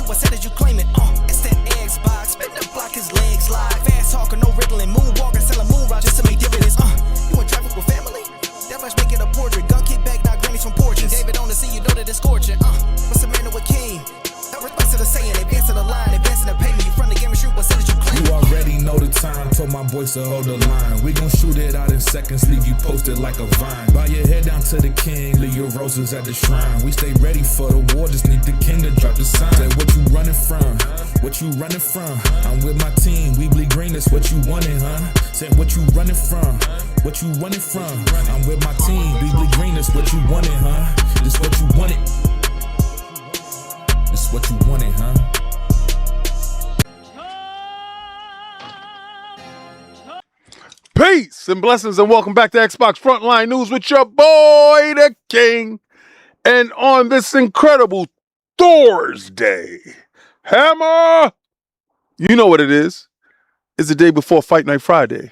what said did you claim it? It's that Xbox, spin the block his legs live. Fast talking, no riddling, moonwalking, selling moon rock just to make dividends. You in traffic with family? That flash making a portrait. Gun kick back, not grannies from porches. David on the sea, you know that it's scorching. What's the matter with King? No response to the saying, advancing the line, advancing the payment. You front the game and shoot, what said did you claim? You already know the time, told my boys to hold the line. We gon' shoot it out in seconds, leave you posted like a vine. Bow your head down to the king, leave your roses at the shrine. We stay ready for the war, just need the king to drop the sign. Say what you running from, what you running from? I'm with my team, we bleed green, that's what you wanted, huh? Said what you running from, what you running from? I'm with my team, we bleed green, that's what you wanted, huh? This what you wanted. This what you wanted, huh? Peace and blessings and welcome back to Xbox Frontline News with your boy, the King. And on this incredible Thursday, Hammer, you know what it is. It's the day before Fight Night Friday.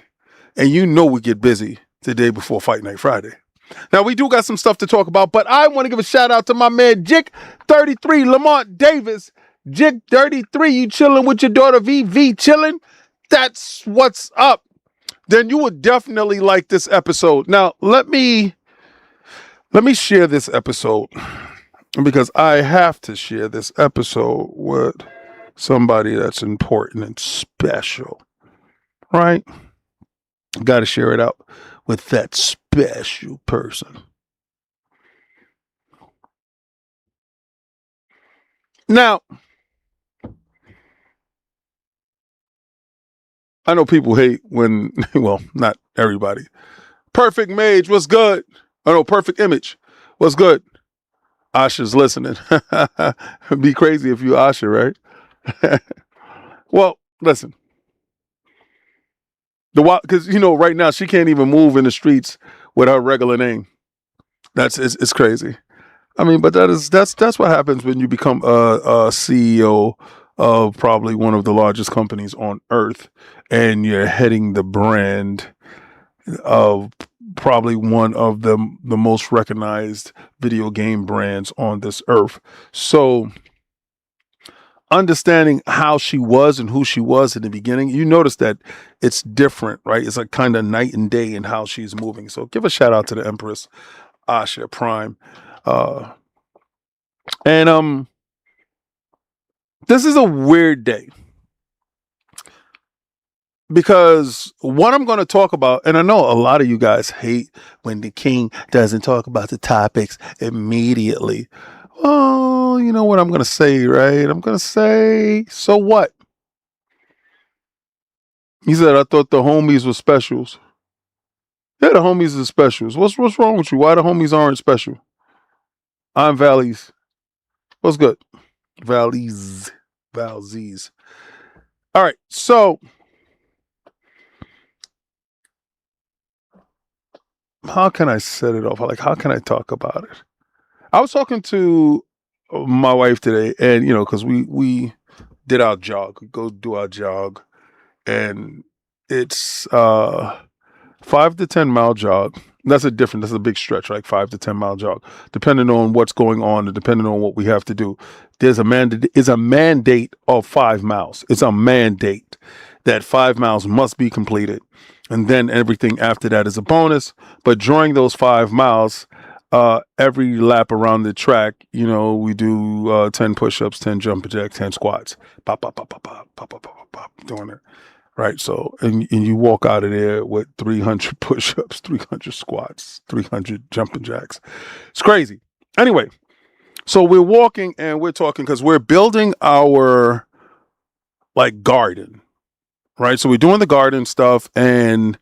And you know we get busy the day before Fight Night Friday. Now, we do got some stuff to talk about, but I want to give a shout out to my man, Jick33, Lamont Davis. Jick33, you chilling with your daughter, VV, chilling? That's what's up. Then you would definitely like this episode. Now, let me share this episode because I have to share this episode with somebody that's important and special, right? Got to share it out with that special person. Now, I know people hate when, well, not everybody. Perfect Mage, what's good? Oh no, Perfect Image, what's good? Asha's listening. It'd be crazy if you Asha, right? Well, listen. Because, you know, right now she can't even move in the streets with her regular name. It's crazy. I mean, but that's what happens when you become a CEO of probably one of the largest companies on earth, and you're heading the brand of probably one of the most recognized video game brands on this earth. So understanding how she was and who she was in the beginning, you notice that it's different, right? It's like kind of night and day in how she's moving. So give a shout out to the Empress Asha Prime. And this is a weird day because what I'm going to talk about, and I know a lot of you guys hate when the King doesn't talk about the topics immediately. Well, you know what I'm going to say, right? I'm going to say, so what? He said, I thought the homies were specials. Yeah, the homies are specials. What's wrong with you? Why the homies aren't special? I'm Valleys. What's good? Valleys. All right, so how can I set it off? Like, how can I talk about it? I was talking to my wife today, and you know, because we did our jog, we go do our jog, and it's 5 to 10 mile jog. That's a big stretch, like 5 to 10 mile jog, depending on what's going on and depending on what we have to do. There's a mandate of 5 miles. It's a mandate that 5 miles must be completed. And then everything after that is a bonus. But during those 5 miles, every lap around the track, you know, we do 10 push-ups, 10 jumping jacks, 10 squats. Pop, pop, pop, pop, pop, pop, pop, pop, pop, doing it. Right, so, and you walk out of there with 300 push-ups, 300 squats, 300 jumping jacks. It's crazy. Anyway, so we're walking and we're talking because we're building our, like, garden, right? So we're doing the garden stuff, and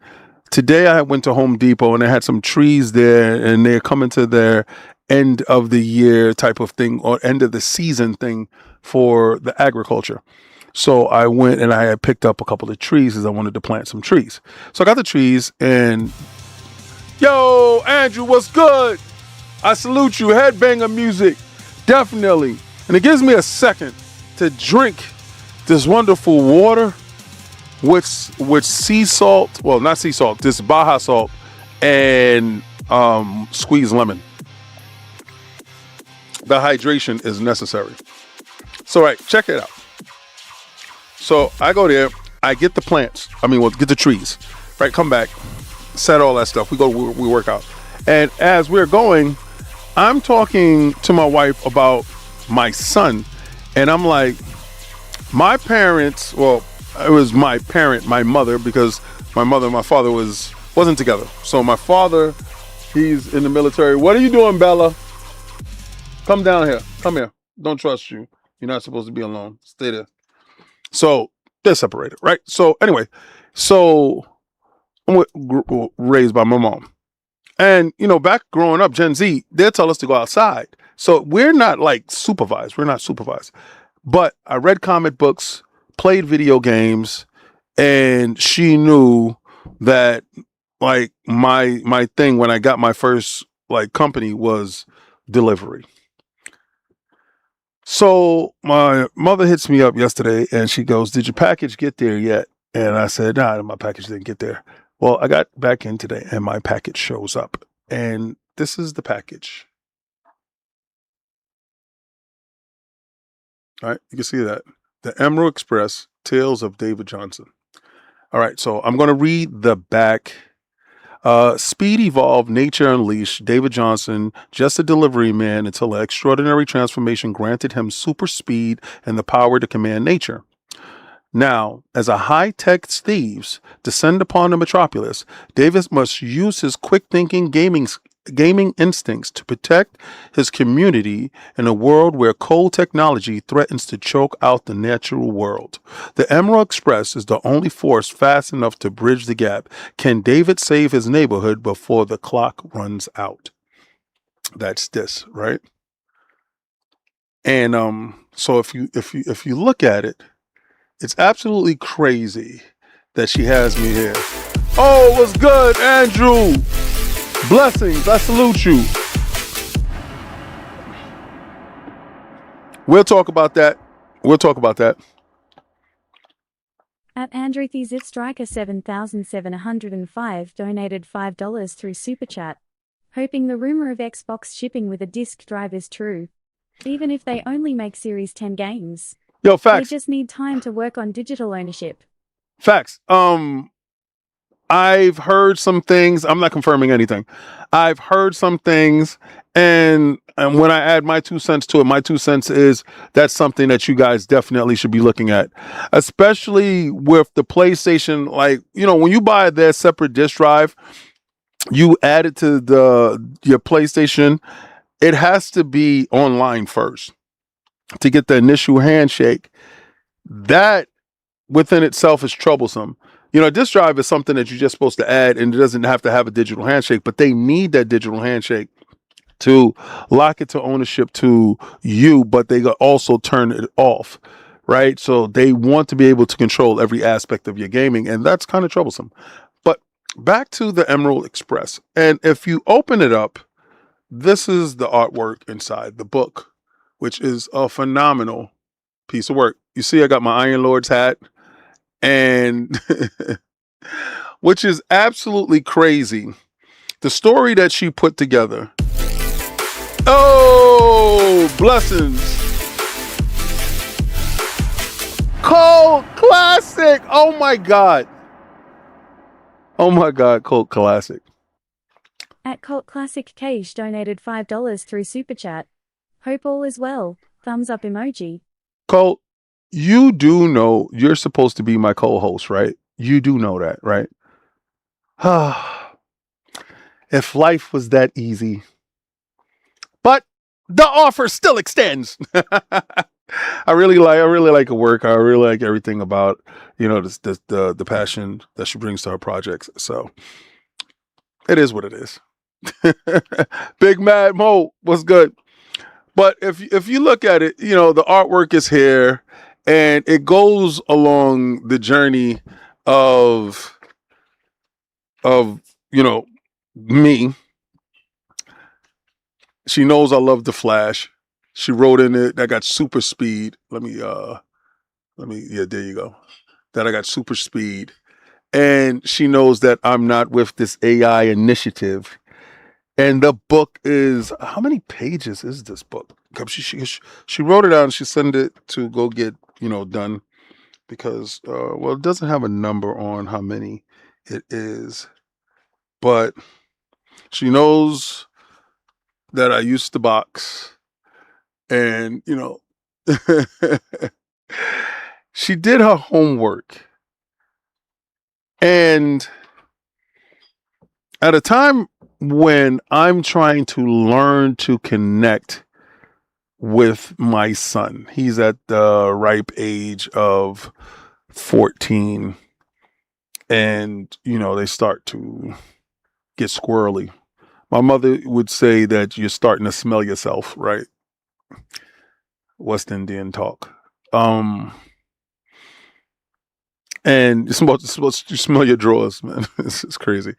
today I went to Home Depot and they had some trees there, and they're coming to their end of the year type of thing, or end of the season thing for the agriculture. So I went and I had picked up a couple of trees because I wanted to plant some trees. So I got the trees and, yo, Andrew, what's good? I salute you. Headbanger music. Definitely. And it gives me a second to drink this wonderful water with sea salt. Well, not sea salt, this Baja salt and squeezed lemon. The hydration is necessary. So, right, check it out. So I go there, I get the plants. Get the trees. Right, come back, set all that stuff. We work out. And as we're going, I'm talking to my wife about my son. And I'm like, my parents, well, it was my mother, because my mother and my father wasn't together. So my father, he's in the military. What are you doing, Bella? Come down here. Come here. Don't trust you. You're not supposed to be alone. Stay there. So they're separated, right? So anyway, I'm raised by my mom. And, back growing up, Gen Z, they'll tell us to go outside. So we're not like supervised. We're not supervised. But I read comic books, played video games, and she knew that like my thing when I got my first like company was delivery. So my mother hits me up yesterday and she goes, "Did your package get there yet?" And I said, "Nah, my package didn't get there." Well, I got back in today and my package shows up. And this is the package. All right, you can see that. The Emerald Express, Tales of David Johnson. All right, so I'm going to read the back. Speed evolved, nature unleashed. David Johnson, just a delivery man until an extraordinary transformation granted him super speed and the power to command nature. Now, as a high-tech thieves descend upon the metropolis, David must use his quick-thinking gaming instincts to protect his community in a world where cold technology threatens to choke out the natural world. The Emerald Express is the only force fast enough to bridge the gap. Can David save his neighborhood before the clock runs out? That's this, right? And so if you look at it, it's absolutely crazy that she has me here. Oh, what's good, Andrew? Blessings, I salute you. We'll talk about that. At Andrew Zip Striker 7705 donated $5 through Super Chat. Hoping the rumor of Xbox shipping with a disk drive is true. Even if they only make Series 10 games. Yo, facts. They just need time to work on digital ownership. Facts. I've heard some things. I'm not confirming anything. I've heard some things, and when I add my 2 cents to it, my 2 cents is that's something that you guys definitely should be looking at, especially with the PlayStation. Like, when you buy their separate disk drive, you add it to your PlayStation. It has to be online first to get the initial handshake. That within itself is troublesome. A disk drive is something that you're just supposed to add, and it doesn't have to have a digital handshake, but they need that digital handshake to lock it to ownership to you, but they also turn it off, right? So they want to be able to control every aspect of your gaming, and that's kind of troublesome. But back to the Emerald Express. And if you open it up, this is the artwork inside the book, which is a phenomenal piece of work. You see, I got my Iron Lord's hat, and which is absolutely crazy. The story that she put together. Oh, blessings. Cult Classic. Oh my God. Cult Classic. At Cult Classic Cage donated $5 through Super Chat. Hope all is well. Thumbs up emoji. Cult, you do know you're supposed to be my co-host, right? You do know that, right? If life was that easy. But the offer still extends. I really like her work. I really like everything about, the passion that she brings to her projects. So it is what it is. Big Mad Mo, what's good? But if you look at it, the artwork is here, and it goes along the journey of me. She knows I love the Flash. She wrote in it, I got super speed. There you go. That I got super speed. And she knows that I'm not with this AI initiative. And the book is, how many pages is this book? she wrote it out and she sent it to go get done because well, it doesn't have a number on how many it is, but she knows that I used to box, and she did her homework, and at a time when I'm trying to learn to connect with my son, he's at the ripe age of 14, and they start to get squirrely. My mother would say that you're starting to smell yourself, right? West Indian talk. And you're supposed to smell your drawers, man. It's crazy.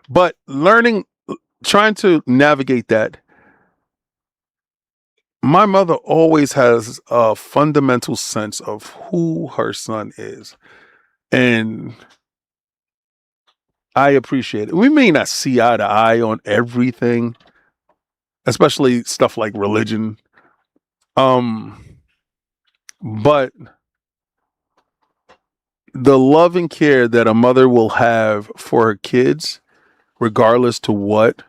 But trying to navigate that, my mother always has a fundamental sense of who her son is. And I appreciate it. We may not see eye to eye on everything, especially stuff like religion. But the love and care that a mother will have for her kids, regardless to what,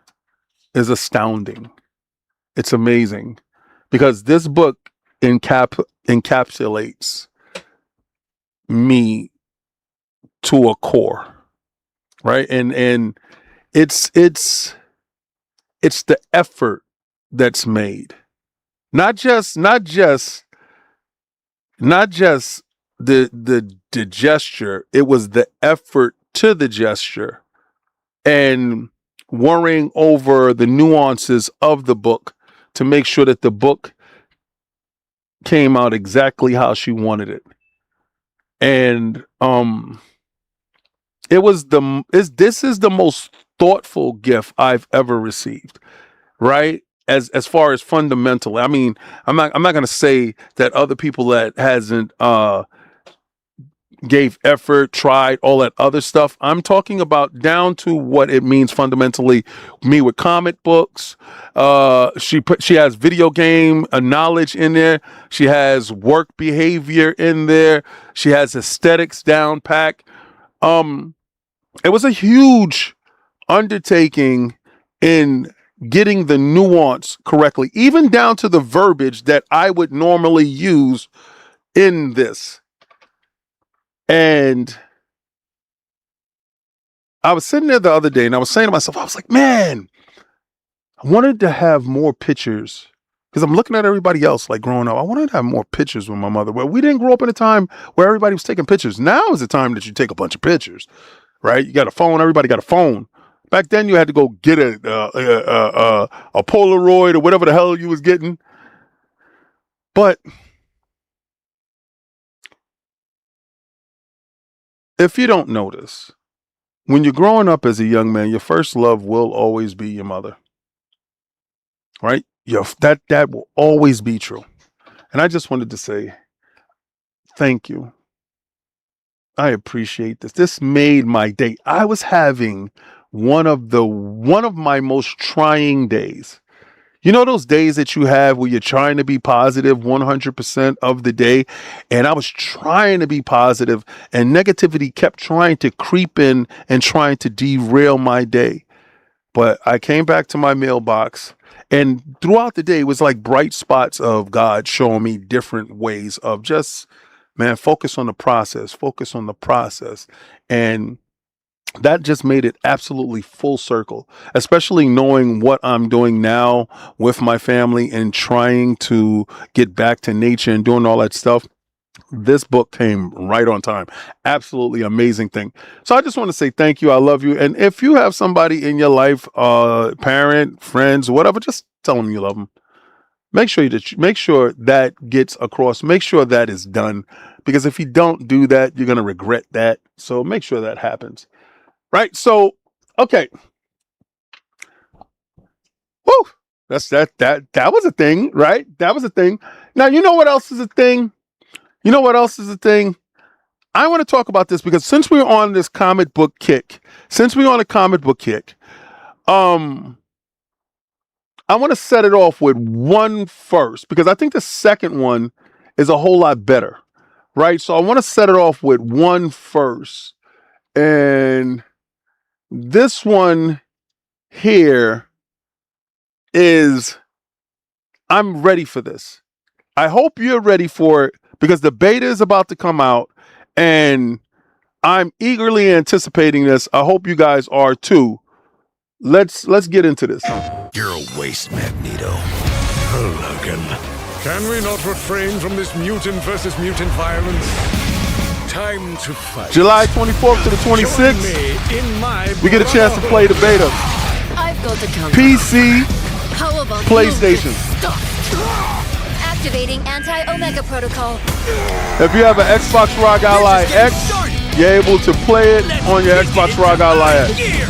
is astounding. It's amazing because this book encapsulates me to a core, right? And it's the effort that's made, not just the gesture. It was the effort to the gesture and worrying over the nuances of the book to make sure that the book came out exactly how she wanted it. And this is the most thoughtful gift I've ever received, right? As far as fundamental. I mean, I'm not going to say that other people that hasn't gave effort, tried all that other stuff. I'm talking about down to what it means fundamentally. Me with comic books. She has video game knowledge in there. She has work behavior in there. She has aesthetics down pack. It was a huge undertaking in getting the nuance correctly, even down to the verbiage that I would normally use in this. And I was sitting there the other day and I was saying to myself, I was like, man, I wanted to have more pictures because I'm looking at everybody else like growing up. I wanted to have more pictures with my mother. Well, we didn't grow up in a time where everybody was taking pictures. Now is the time that you take a bunch of pictures, right? You got a phone. Everybody got a phone. Back then you had to go get a Polaroid or whatever the hell you was getting. But if you don't notice, when you're growing up as a young man, your first love will always be your mother, right? That will always be true. And I just wanted to say, thank you. I appreciate this. This made my day. I was having one of my most trying days. You know those days that you have where you're trying to be positive 100% of the day? And I was trying to be positive, and negativity kept trying to creep in and trying to derail my day. But I came back to my mailbox, and throughout the day, it was like bright spots of God showing me different ways of just, man, focus on the process. And that just made it absolutely full circle, especially knowing what I'm doing now with my family and trying to get back to nature and doing all that stuff. This book came right on time. Absolutely amazing thing. So I just want to say thank you. I love you. And if you have somebody in your life, parent, friends, whatever, just tell them you love them. Make sure that gets across. Make sure that is done, because if you don't do that, you're going to regret that. So make sure that happens. Right. So, okay. Woo. That was a thing, right? That was a thing. Now, you know what else is a thing? I want to talk about this because since we're on this comic book kick, I want to set it off with one first because I think the second one is a whole lot better, right? So I want to set it off with one first. And this one here is, I'm ready for this. I hope you're ready for it because the beta is about to come out and I'm eagerly anticipating this. I hope you guys are too. Let's get into this. You're a waste, Magneto. Logan, can we not refrain from this mutant versus mutant violence? Time to fight. July 24th to the 26th, we get a chance to play the beta. I've got the count. PC, How about PlayStation. Activating anti-Omega protocol. If you have an Xbox ROG Ally X, you're able to play it on your Xbox ROG Ally X. You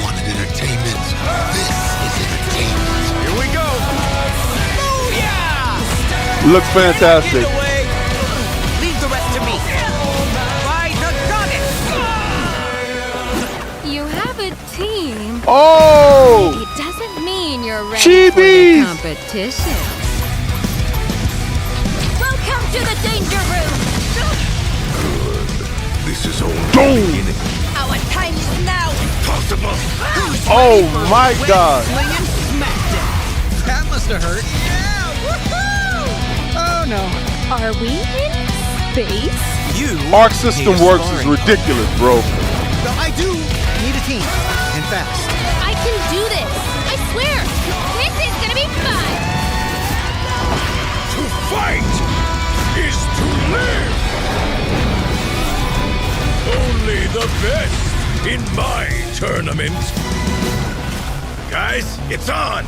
wanted entertainment? This is entertainment. Here we go. Looks fantastic. Leave the rest to me. Ride the goddess. You have a team. Oh! It doesn't mean you're ready Chibis! for the competition. Welcome to the danger room. This is all Boom! beginning. Our time is now. Possible. Oh my God. Swinging smackdown. That must have hurt. Yeah, woohoo! Oh no. Are we in space? You. Arc System need a Works is sparring ridiculous, bro. partner. I do need a team. And fast. I can do this. I swear. This is gonna be fun. To fight is to live. Only the best in my tournament. Guys, it's on.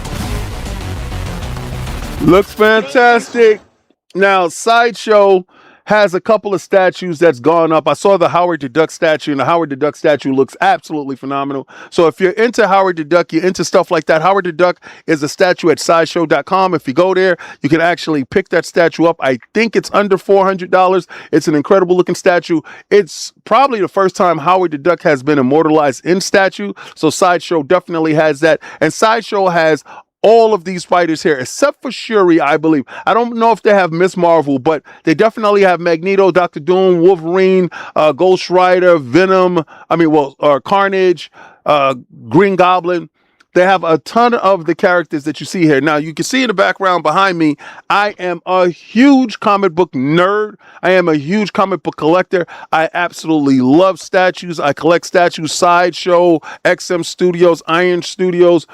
Looks fantastic. Now, Sideshow has a couple of statues that's gone up. I saw the Howard the Duck statue, and the Howard the Duck statue looks absolutely phenomenal. So if you're into Howard the Duck, you're into stuff like that, Howard the Duck is a statue at sideshow.com. If you go there, you can actually pick that statue up. I think it's under $400. It's an incredible looking statue. It's probably the first time Howard the Duck has been immortalized in statue. So Sideshow definitely has that. And Sideshow has all of these fighters here, except for Shuri, I believe. I don't know if they have Miss Marvel, but they definitely have Magneto, Dr. Doom, Wolverine, Ghost Rider, Venom, Carnage, Green Goblin. They have a ton of the characters that you see here. Now, you can see in the background behind me, I am a huge comic book nerd. I am a huge comic book collector. I absolutely love statues. I collect statues, Sideshow, XM Studios, Iron Studios.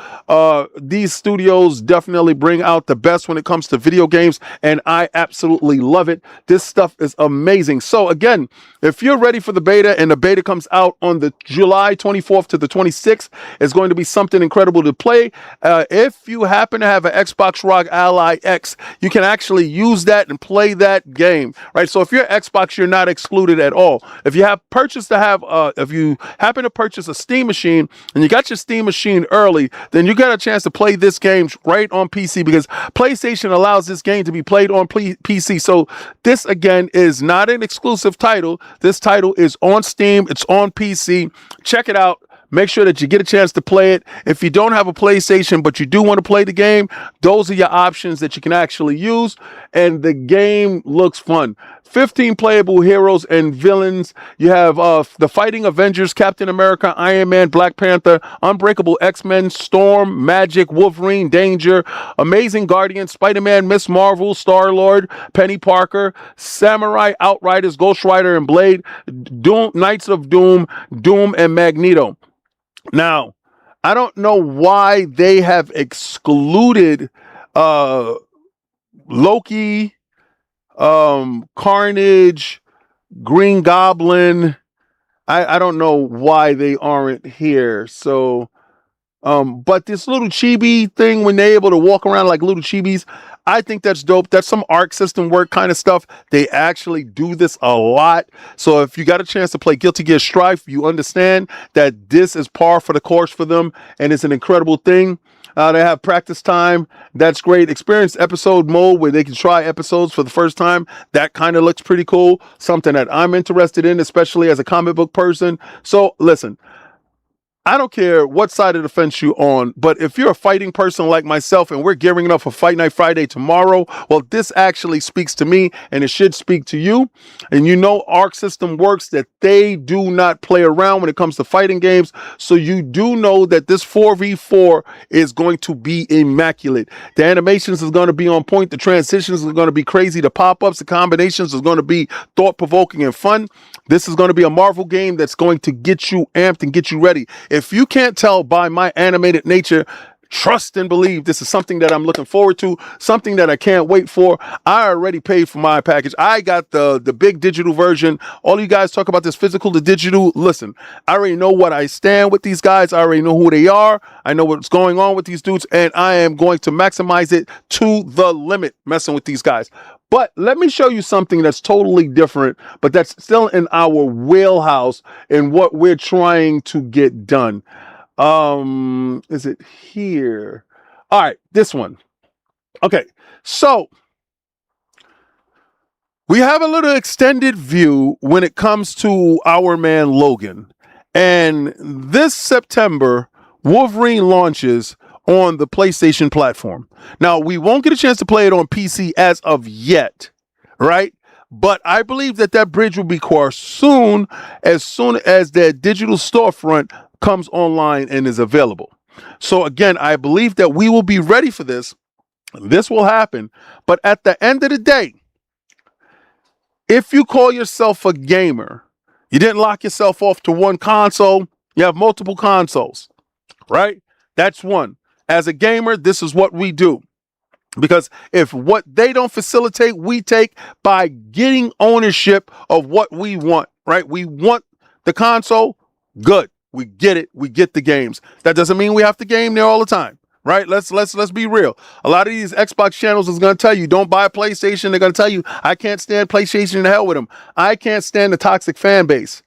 These studios definitely bring out the best when it comes to video games, and I absolutely love it. This stuff is amazing. So again, if you're ready for the beta, and the beta comes out on the July 24th to the 26th, it's going to be something incredible to play. If you happen to have an Xbox ROG Ally X, you can actually use that and play that game, right? So if you're Xbox, you're not excluded at all. If you have purchased to have, if you happen to purchase a Steam machine and you got your Steam machine early, then you got a chance to play this game right on PC because PlayStation allows this game to be played on PC. So this again is not an exclusive title. This title is on Steam. It's on PC. Check it out. Make sure that you get a chance to play it. If you don't have a PlayStation, but you do want to play the game, those are your options that you can actually use. And the game looks fun. 15 playable heroes and villains. You have the Fighting Avengers, Captain America, Iron Man, Black Panther, Unbreakable X-Men, Storm, Magic, Wolverine, Danger, Amazing Guardian, Spider-Man, Miss Marvel, Star-Lord, Penny Parker, Samurai, Outriders, Ghost Rider, and Blade, Doom, Knights of Doom, Doom, and Magneto. Now, I don't know why they have excluded Loki, Carnage, Green Goblin. I don't know why they aren't here. So, but this little chibi thing, when they're able to walk around like little chibis, I think that's dope. That's some Arc System work kind of stuff. They actually do this a lot. So if you got a chance to play Guilty Gear Strife, you understand that this is par for the course for them, and it's an incredible thing. They have practice time. That's great. Experience episode mode where they can try episodes for the first time. That kind of looks pretty cool. Something that I'm interested in, especially as a comic book person. So listen, I don't care what side of the fence you're on, but if you're a fighting person like myself and we're gearing up for Fight Night Friday tomorrow, well, this actually speaks to me and it should speak to you. And you know, Arc System works that they do not play around when it comes to fighting games. So you do know that this 4v4 is going to be immaculate. The animations is going to be on point. The transitions are going to be crazy. The pop-ups, the combinations is going to be thought-provoking and fun. This is going to be a Marvel game that's going to get you amped and get you ready. If you can't tell by my animated nature, trust and believe this is something that I'm looking forward to, something that I can't wait for. I already paid for my package. I got the big digital version. All you guys talk about this physical to digital. Listen, I already know what I stand with these guys. I already know who they are. I know what's going on with these dudes, and I am going to maximize it to the limit messing with these guys. But let me show you something that's totally different, but that's still in our wheelhouse and what we're trying to get done. Is it here? All right, this one. Okay, so we have a little extended view when it comes to our man Logan. And this September, Wolverine launches on the PlayStation platform. Now, we won't get a chance to play it on PC as of yet, right? But I believe that that bridge will be crossed soon as that digital storefront comes online and is available. So again, I believe that we will be ready for this. This will happen. But at the end of the day, if you call yourself a gamer, you didn't lock yourself off to one console, you have multiple consoles, right? That's one. As a gamer, this is what we do. Because if what they don't facilitate, we take by getting ownership of what we want, right? We want the console, good. We get it. We get the games. That doesn't mean we have to game there all the time, right? Let's be real. A lot of these Xbox channels is going to tell you, don't buy a PlayStation. They're going to tell you, I can't stand PlayStation, to hell with them. I can't stand the toxic fan base.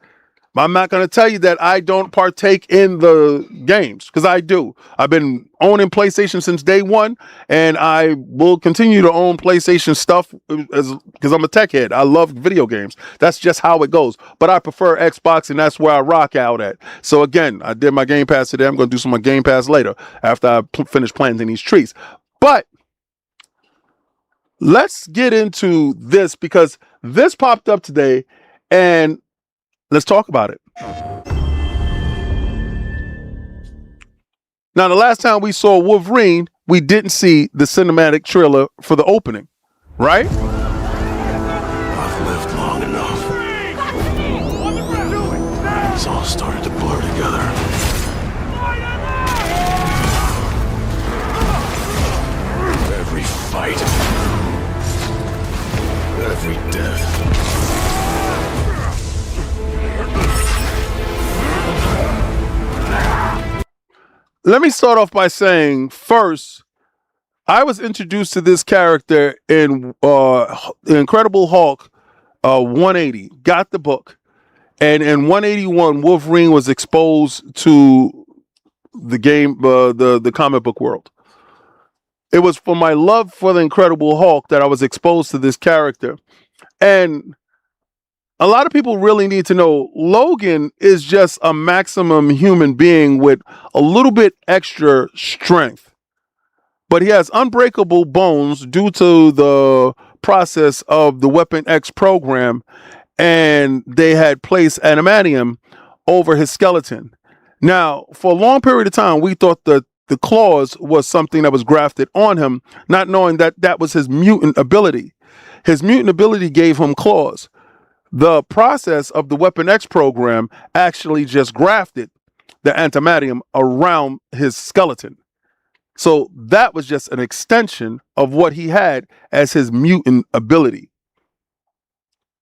I'm not going to tell you that I don't partake in the games, because I do. I've been owning PlayStation since day one, and I will continue to own PlayStation stuff because I'm a tech head. I love video games. That's just how it goes. But I prefer Xbox, and that's where I rock out at. So again, I did my Game Pass today. I'm going to do some more Game Pass later after I finish planting these trees. But let's get into this, because this popped up today, and let's talk about it. Now, the last time we saw Wolverine, we didn't see the cinematic trailer for the opening, right? I've lived long enough. It's all started to blur together. Every fight. Every death. Let me start off by saying, first, I was introduced to this character in Incredible Hulk 180. Got the book. And in 181, Wolverine was exposed to the game, the comic book world. It was for my love for the Incredible Hulk that I was exposed to this character. And a lot of people really need to know Logan is just a maximum human being with a little bit extra strength. But he has unbreakable bones due to the process of the Weapon X program, and they had placed adamantium over his skeleton. Now, for a long period of time, we thought that the claws was something that was grafted on him, not knowing that that was his mutant ability. His mutant ability gave him claws. The process of the Weapon X program actually just grafted the adamantium around his skeleton. So that was just an extension of what he had as his mutant ability.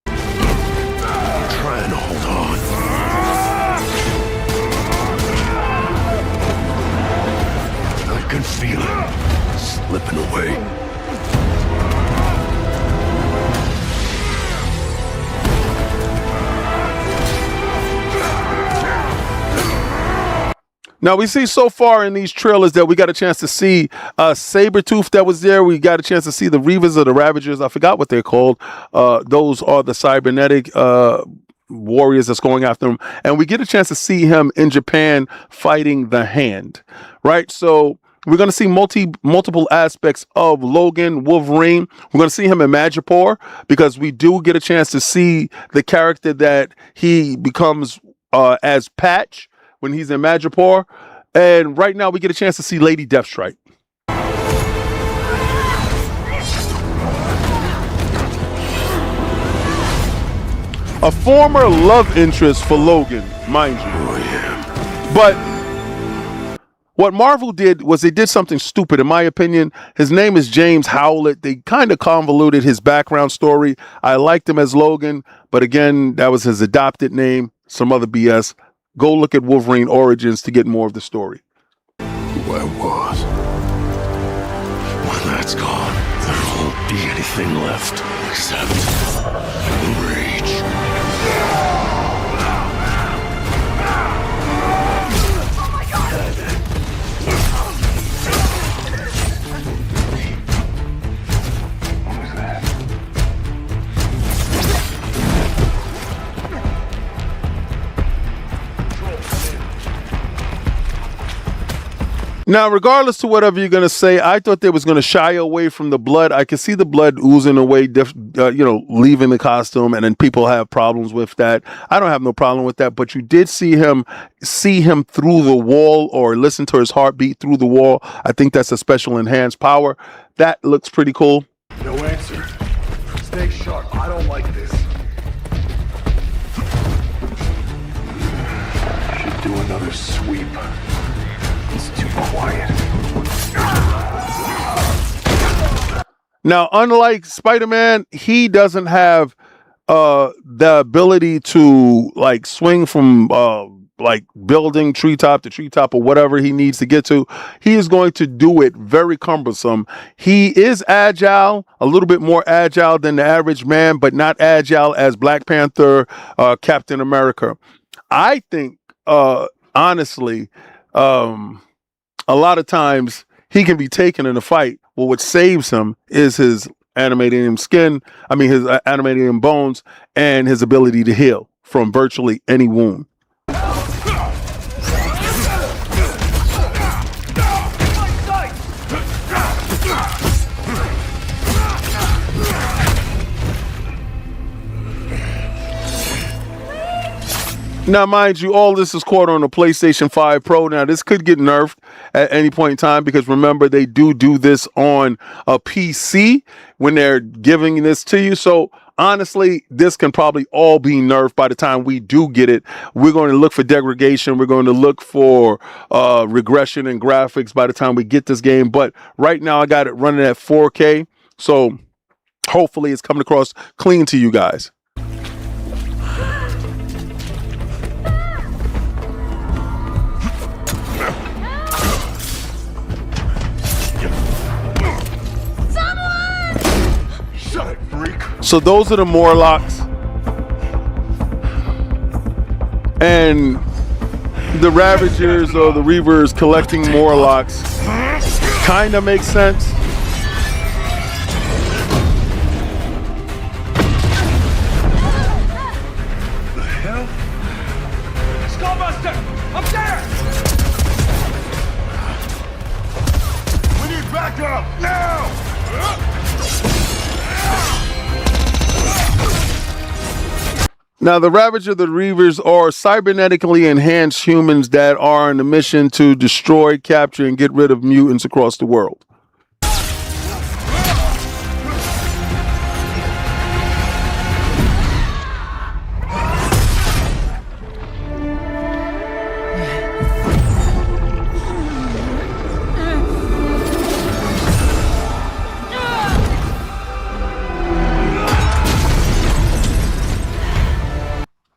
Trying to hold on. I can feel it slipping away. Now, we see so far in these trailers that we got a chance to see Sabretooth that was there. We got a chance to see the Reavers or the Ravagers. I forgot what they're called. Those are the cybernetic warriors that's going after him. And we get a chance to see him in Japan fighting the Hand, right? So we're going to see multiple aspects of Logan, Wolverine. We're going to see him in Madripoor because we do get a chance to see the character that he becomes as Patch when he's in Madripoor. And right now we get a chance to see Lady Deathstrike. A former love interest for Logan, mind you. Oh, yeah. But what Marvel did was they did something stupid, in my opinion. His name is James Howlett. They kind of convoluted his background story. I liked him as Logan, but again, that was his adopted name. Some other BS. Go look at Wolverine Origins to get more of the story. Who I was. When that's gone, there won't be anything left except rage. Now, regardless to whatever you're going to say, I thought they was going to shy away from the blood. I could see the blood oozing away, leaving the costume, and then people have problems with that. I don't have no problem with that, but you did see him through the wall or listen to his heartbeat through the wall. I think that's a special enhanced power. That looks pretty cool. No answer. Stay sharp. I don't like this. Should do another sweep. It's too quiet. Now, unlike Spider-Man, he doesn't have the ability to like swing from like building treetop to treetop or whatever he needs to get to. He is going to do it very cumbersome. He is agile, a little bit more agile than the average man, but not agile as Black Panther, Captain America. I think, honestly, a lot of times he can be taken in a fight. Well, what saves him is his animating skin. I mean, his animating bones and his ability to heal from virtually any wound. Now, mind you, all this is caught on the PlayStation 5 Pro. Now, this could get nerfed at any point in time because remember, they do this on a PC when they're giving this to you. So, honestly, this can probably all be nerfed by the time we do get it. We're going to look for degradation. We're going to look for regression in graphics by the time we get this game. But right now, I got it running at 4K. So, hopefully, it's coming across clean to you guys. So those are the Morlocks. And the Ravagers or the Reavers collecting Morlocks kind of makes sense. The hell? Skullbuster! Up there! We need backup! Now! Now, the Ravager, the Reavers are cybernetically enhanced humans that are on a mission to destroy, capture, and get rid of mutants across the world.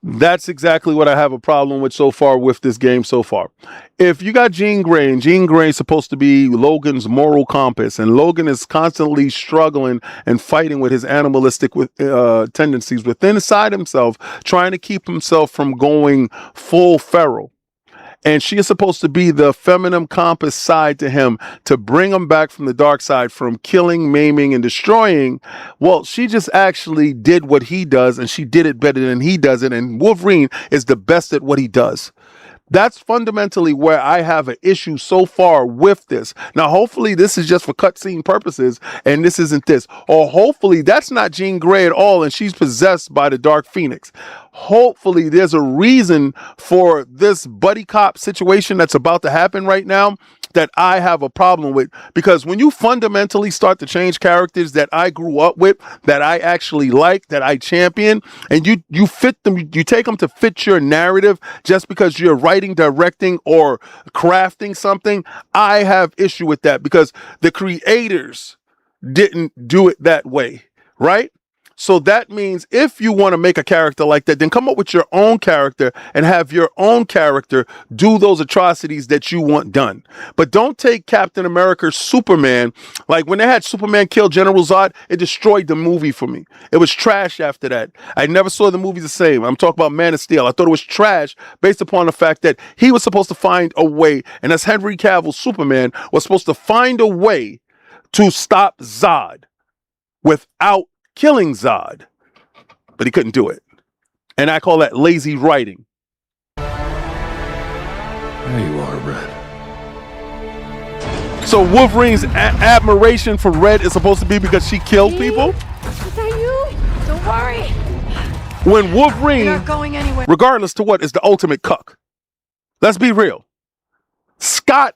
That's exactly what I have a problem with so far with this game so far. If you got Jean Grey, and Jean Grey is supposed to be Logan's moral compass, and Logan is constantly struggling and fighting with his animalistic tendencies within inside himself, trying to keep himself from going full feral. And she is supposed to be the feminine compass side to him to bring him back from the dark side, from killing, maiming, and destroying. Well, she just actually did what he does, and she did it better than he does it. And Wolverine is the best at what he does. That's fundamentally where I have an issue so far with this. Now, hopefully this is just for cutscene purposes and this isn't this. Or hopefully that's not Jean Grey at all and she's possessed by the Dark Phoenix. Hopefully there's a reason for this buddy cop situation that's about to happen right now that I have a problem with. Because when you fundamentally start to change characters that I grew up with, that I actually like, that I champion, and you fit them, you take them to fit your narrative just because you're writing, directing, or crafting something, I have issue with that because the creators didn't do it that way, right? So that means if you want to make a character like that, then come up with your own character and have your own character do those atrocities that you want done. But don't take Captain America's Superman. Like when they had Superman kill General Zod, it destroyed the movie for me. It was trash after that. I never saw the movie the same. I'm talking about Man of Steel. I thought it was trash based upon the fact that he was supposed to find a way, and as Henry Cavill's Superman was supposed to find a way to stop Zod without killing Zod, but he couldn't do it. And I call that lazy writing. There you are, Red. So Wolverine's admiration for Red is supposed to be because she killed people? Is that you? Don't worry. When Wolverine, You're not going anywhere. regardless to what, is the ultimate cuck. Let's be real. Scott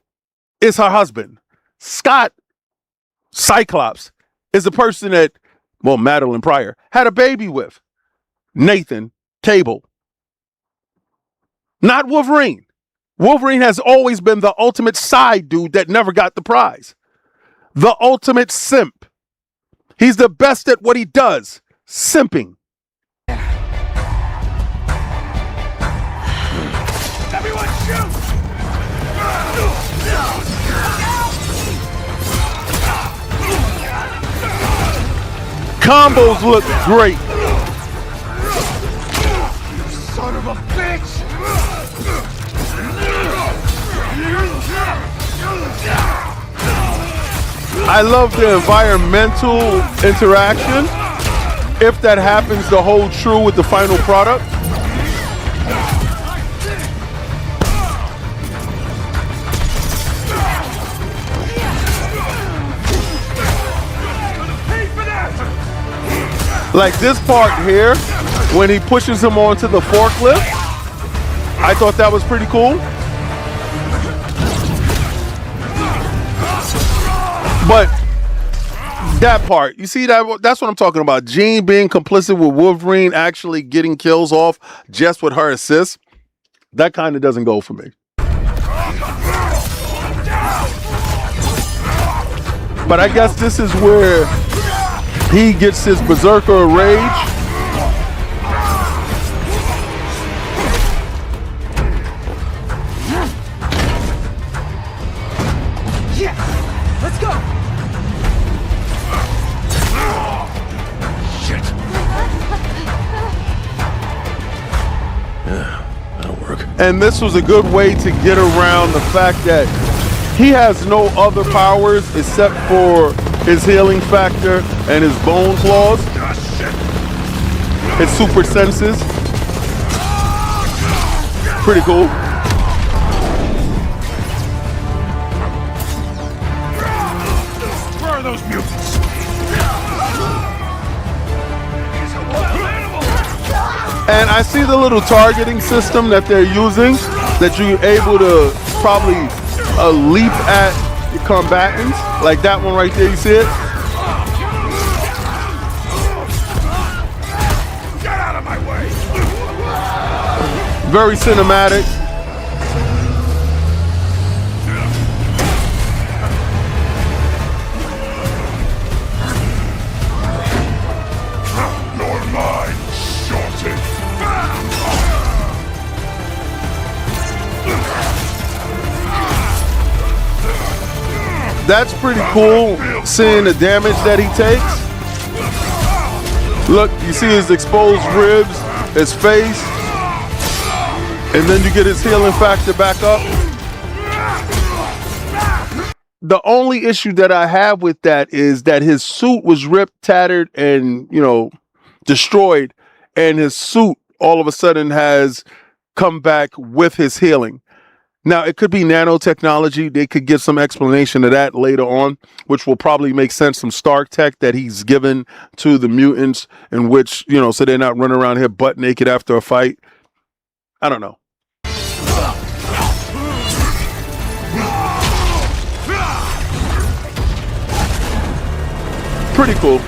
is her husband. Scott, Cyclops, is the person that, well, Madeline Pryor had a baby with. Nathan Cable. Not Wolverine. Wolverine has always been the ultimate side dude that never got the prize. The ultimate simp. He's the best at what he does. Simping. Everyone shoot! Combos look great. Son of a bitch! I love the environmental interaction. If that happens to hold true with the final product. Like this part here, when he pushes him onto the forklift, I thought that was pretty cool. But that part, you see that's what I'm talking about. Jean being complicit with Wolverine actually getting kills off just with her assist. That kind of doesn't go for me. But I guess this is where he gets his berserker rage. Yeah, let's go. Shit. Yeah, that'll work. And this was a good way to get around the fact that he has no other powers except for his healing factor and his bone claws. His super senses. Pretty cool. Where are those mutants? And I see the little targeting system that they're using, that you're able to probably leap at the combatants. Like that one right there, you see it? Get out of my way! Very cinematic. You're mine, shorty! That's pretty cool, seeing the damage that he takes. Look, you see his exposed ribs, his face. And then you get his healing factor back up. The only issue that I have with that is that his suit was ripped, tattered, and, destroyed. And his suit all of a sudden has come back with his healing. Now, it could be nanotechnology. They could give some explanation of that later on, which will probably make sense. Some Stark tech that he's given to the mutants, in which, so they're not running around here butt naked after a fight. I don't know. Pretty cool.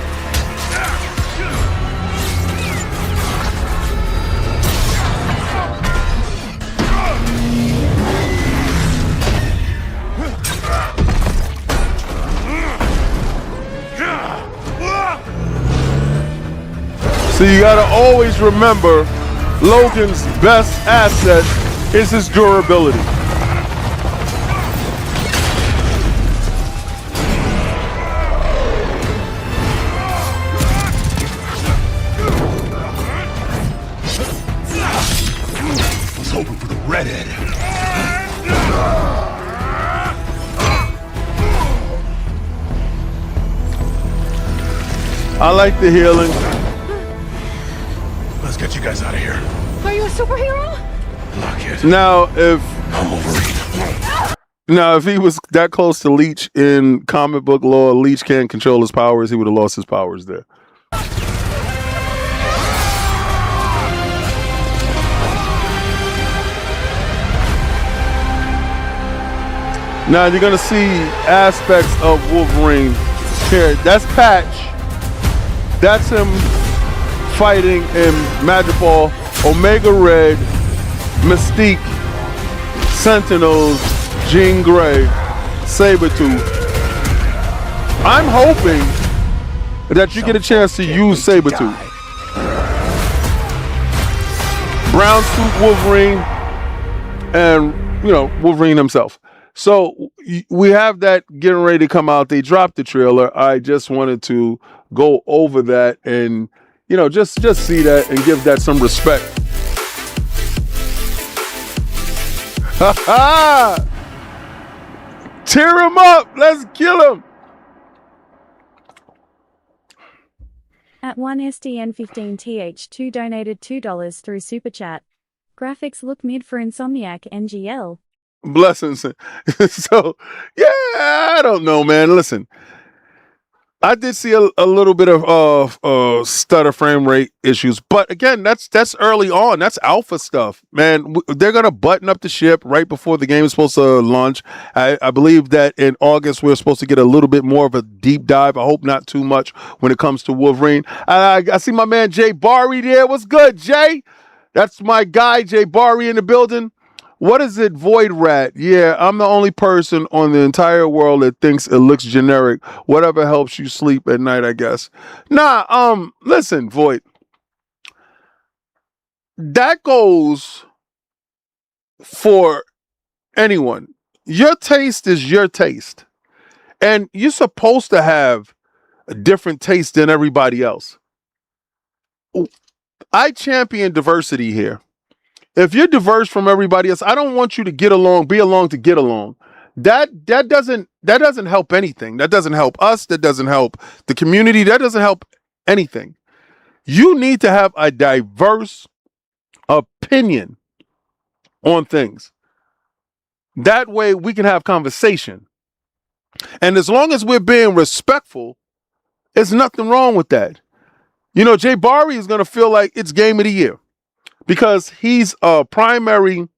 So you gotta always remember, Logan's best asset is his durability. I was hoping for the redhead. I like the healing. Let's get you guys out of here. Are you a superhero? Lock it. Now, I'm Wolverine. if he was that close to Leech in comic book lore, Leech can't control his powers. He would have lost his powers there. Now you're gonna see aspects of Wolverine here. That's Patch. That's him fighting in Magic Ball, Omega Red, Mystique, Sentinels, Jean Grey, Sabretooth. I'm hoping that you get a chance to use Sabretooth. Brown suit Wolverine, and Wolverine himself. So we have that getting ready to come out. They dropped the trailer. I just wanted to go over that and just see that and give that some respect. Ha ha! Tear him up! Let's kill him! At 1SDN15TH2 donated $2 through Super Chat. Graphics look mid for Insomniac NGL. Blessings. So, yeah, I don't know, man. Listen, I did see a little bit of stutter frame rate issues, but again, that's early on. That's alpha stuff, man. They're gonna button up the ship right before the game is supposed to launch. I believe that in August we're supposed to get a little bit more of a deep dive. I hope not too much when it comes to Wolverine. I see my man Jay Barry there. What's good, Jay? That's my guy, Jay Barry, in the building. What is it, Void Rat? Yeah, I'm the only person on the entire world that thinks it looks generic. Whatever helps you sleep at night, I guess. Nah, listen, Void. That goes for anyone. Your taste is your taste. And you're supposed to have a different taste than everybody else. I champion diversity here. If you're diverse from everybody else, I don't want you to get along, be along to get along. That doesn't help anything. That doesn't help us. That doesn't help the community. That doesn't help anything. You need to have a diverse opinion on things. That way we can have conversation. And as long as we're being respectful, there's nothing wrong with that. Jay Barry is going to feel like it's game of the year, because he's a primary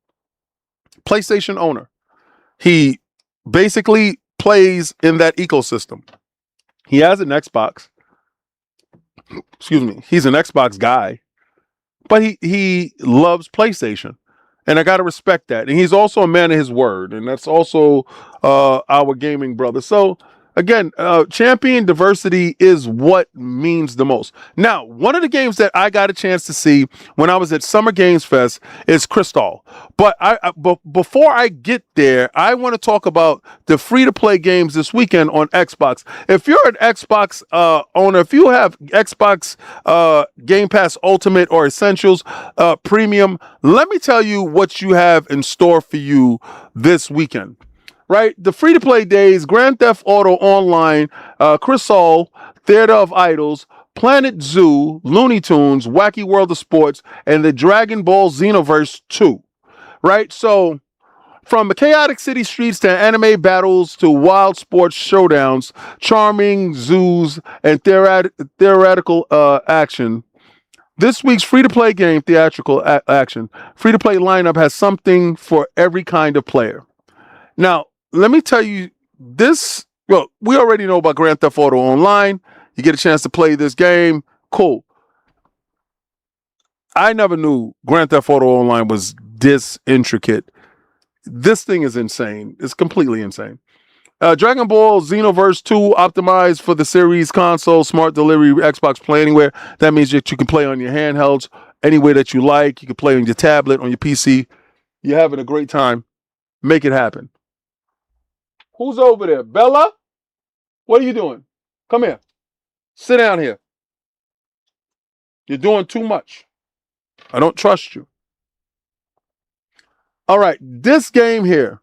PlayStation owner. He basically plays in that ecosystem. He has an Xbox. Excuse me. He's an Xbox guy, but he loves PlayStation. And I got to respect that. And he's also a man of his word. And that's also our gaming brother. So, again, champion diversity is what means the most. Now, one of the games that I got a chance to see when I was at Summer Games Fest is Crystal. But before I get there, I want to talk about the free-to-play games this weekend on Xbox. If you're an Xbox owner, if you have Xbox Game Pass Ultimate or Essentials Premium, let me tell you what you have in store for you this weekend. Right? The free-to-play days, Grand Theft Auto Online, Crystal, Theater of Idols, Planet Zoo, Looney Tunes, Wacky World of Sports, and the Dragon Ball Xenoverse 2. Right? So, from the chaotic city streets to anime battles to wild sports showdowns, charming zoos, and theoretical action, this week's free-to-play game, theatrical action, free-to-play lineup has something for every kind of player. Now, let me tell you this. Well, we already know about Grand Theft Auto Online. You get a chance to play this game. Cool. I never knew Grand Theft Auto Online was this intricate. This thing is insane. It's completely insane. Dragon Ball Xenoverse 2 optimized for the series console, smart delivery, Xbox Play Anywhere. That means that you can play on your handhelds anywhere that you like. You can play on your tablet, on your PC. You're having a great time. Make it happen. Who's over there? Bella? What are you doing? Come here. Sit down here. You're doing too much. I don't trust you. All right. This game here,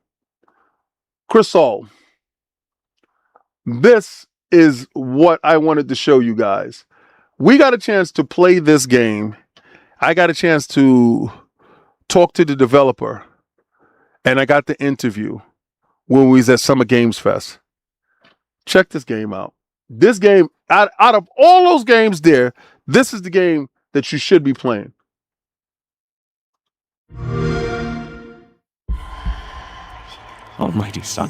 Crystal. This is what I wanted to show you guys. We got a chance to play this game. I got a chance to talk to the developer. And I got the interview when we was at Summer Games Fest. Check this game out. This game, out of all those games there, this is the game that you should be playing. Almighty Son,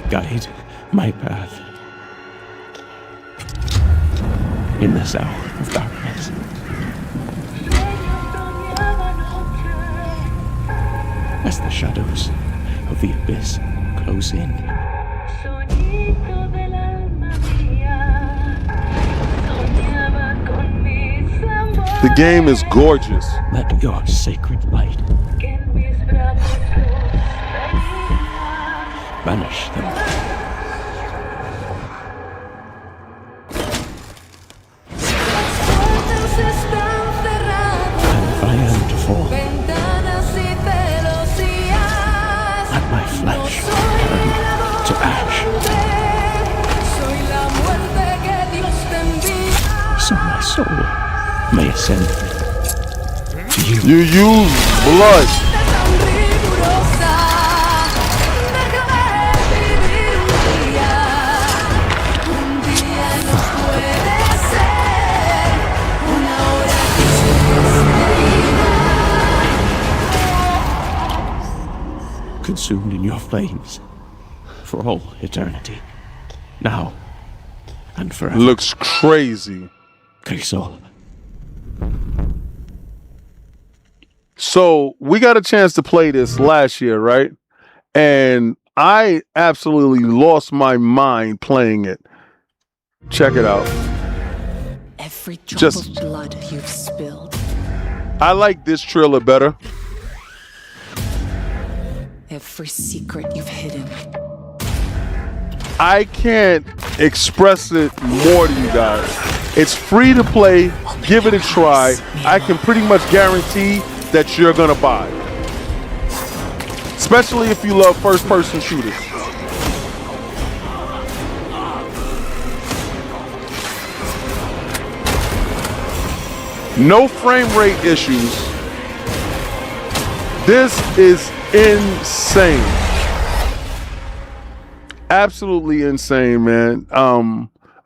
guide my path in this hour of darkness. As the shadows of the abyss close in, the game is gorgeous. let your sacred light banish them. And I am to fall. Let my flesh turn to ash. So my soul may ascend to you. You use blood. Consumed in your flames for all eternity, now and forever. Looks crazy. Crystal. So we got a chance to play this last year, right? And I absolutely lost my mind playing it. Check it out. Every drop Just- of blood you've spilled, I like this trailer better. every secret you've hidden, I can't express it more to you guys. It's free to play. Give it a try. I can pretty much guarantee that you're gonna buy. Especially if you love first-person shooters. No frame rate issues. This is insane. Absolutely insane, man.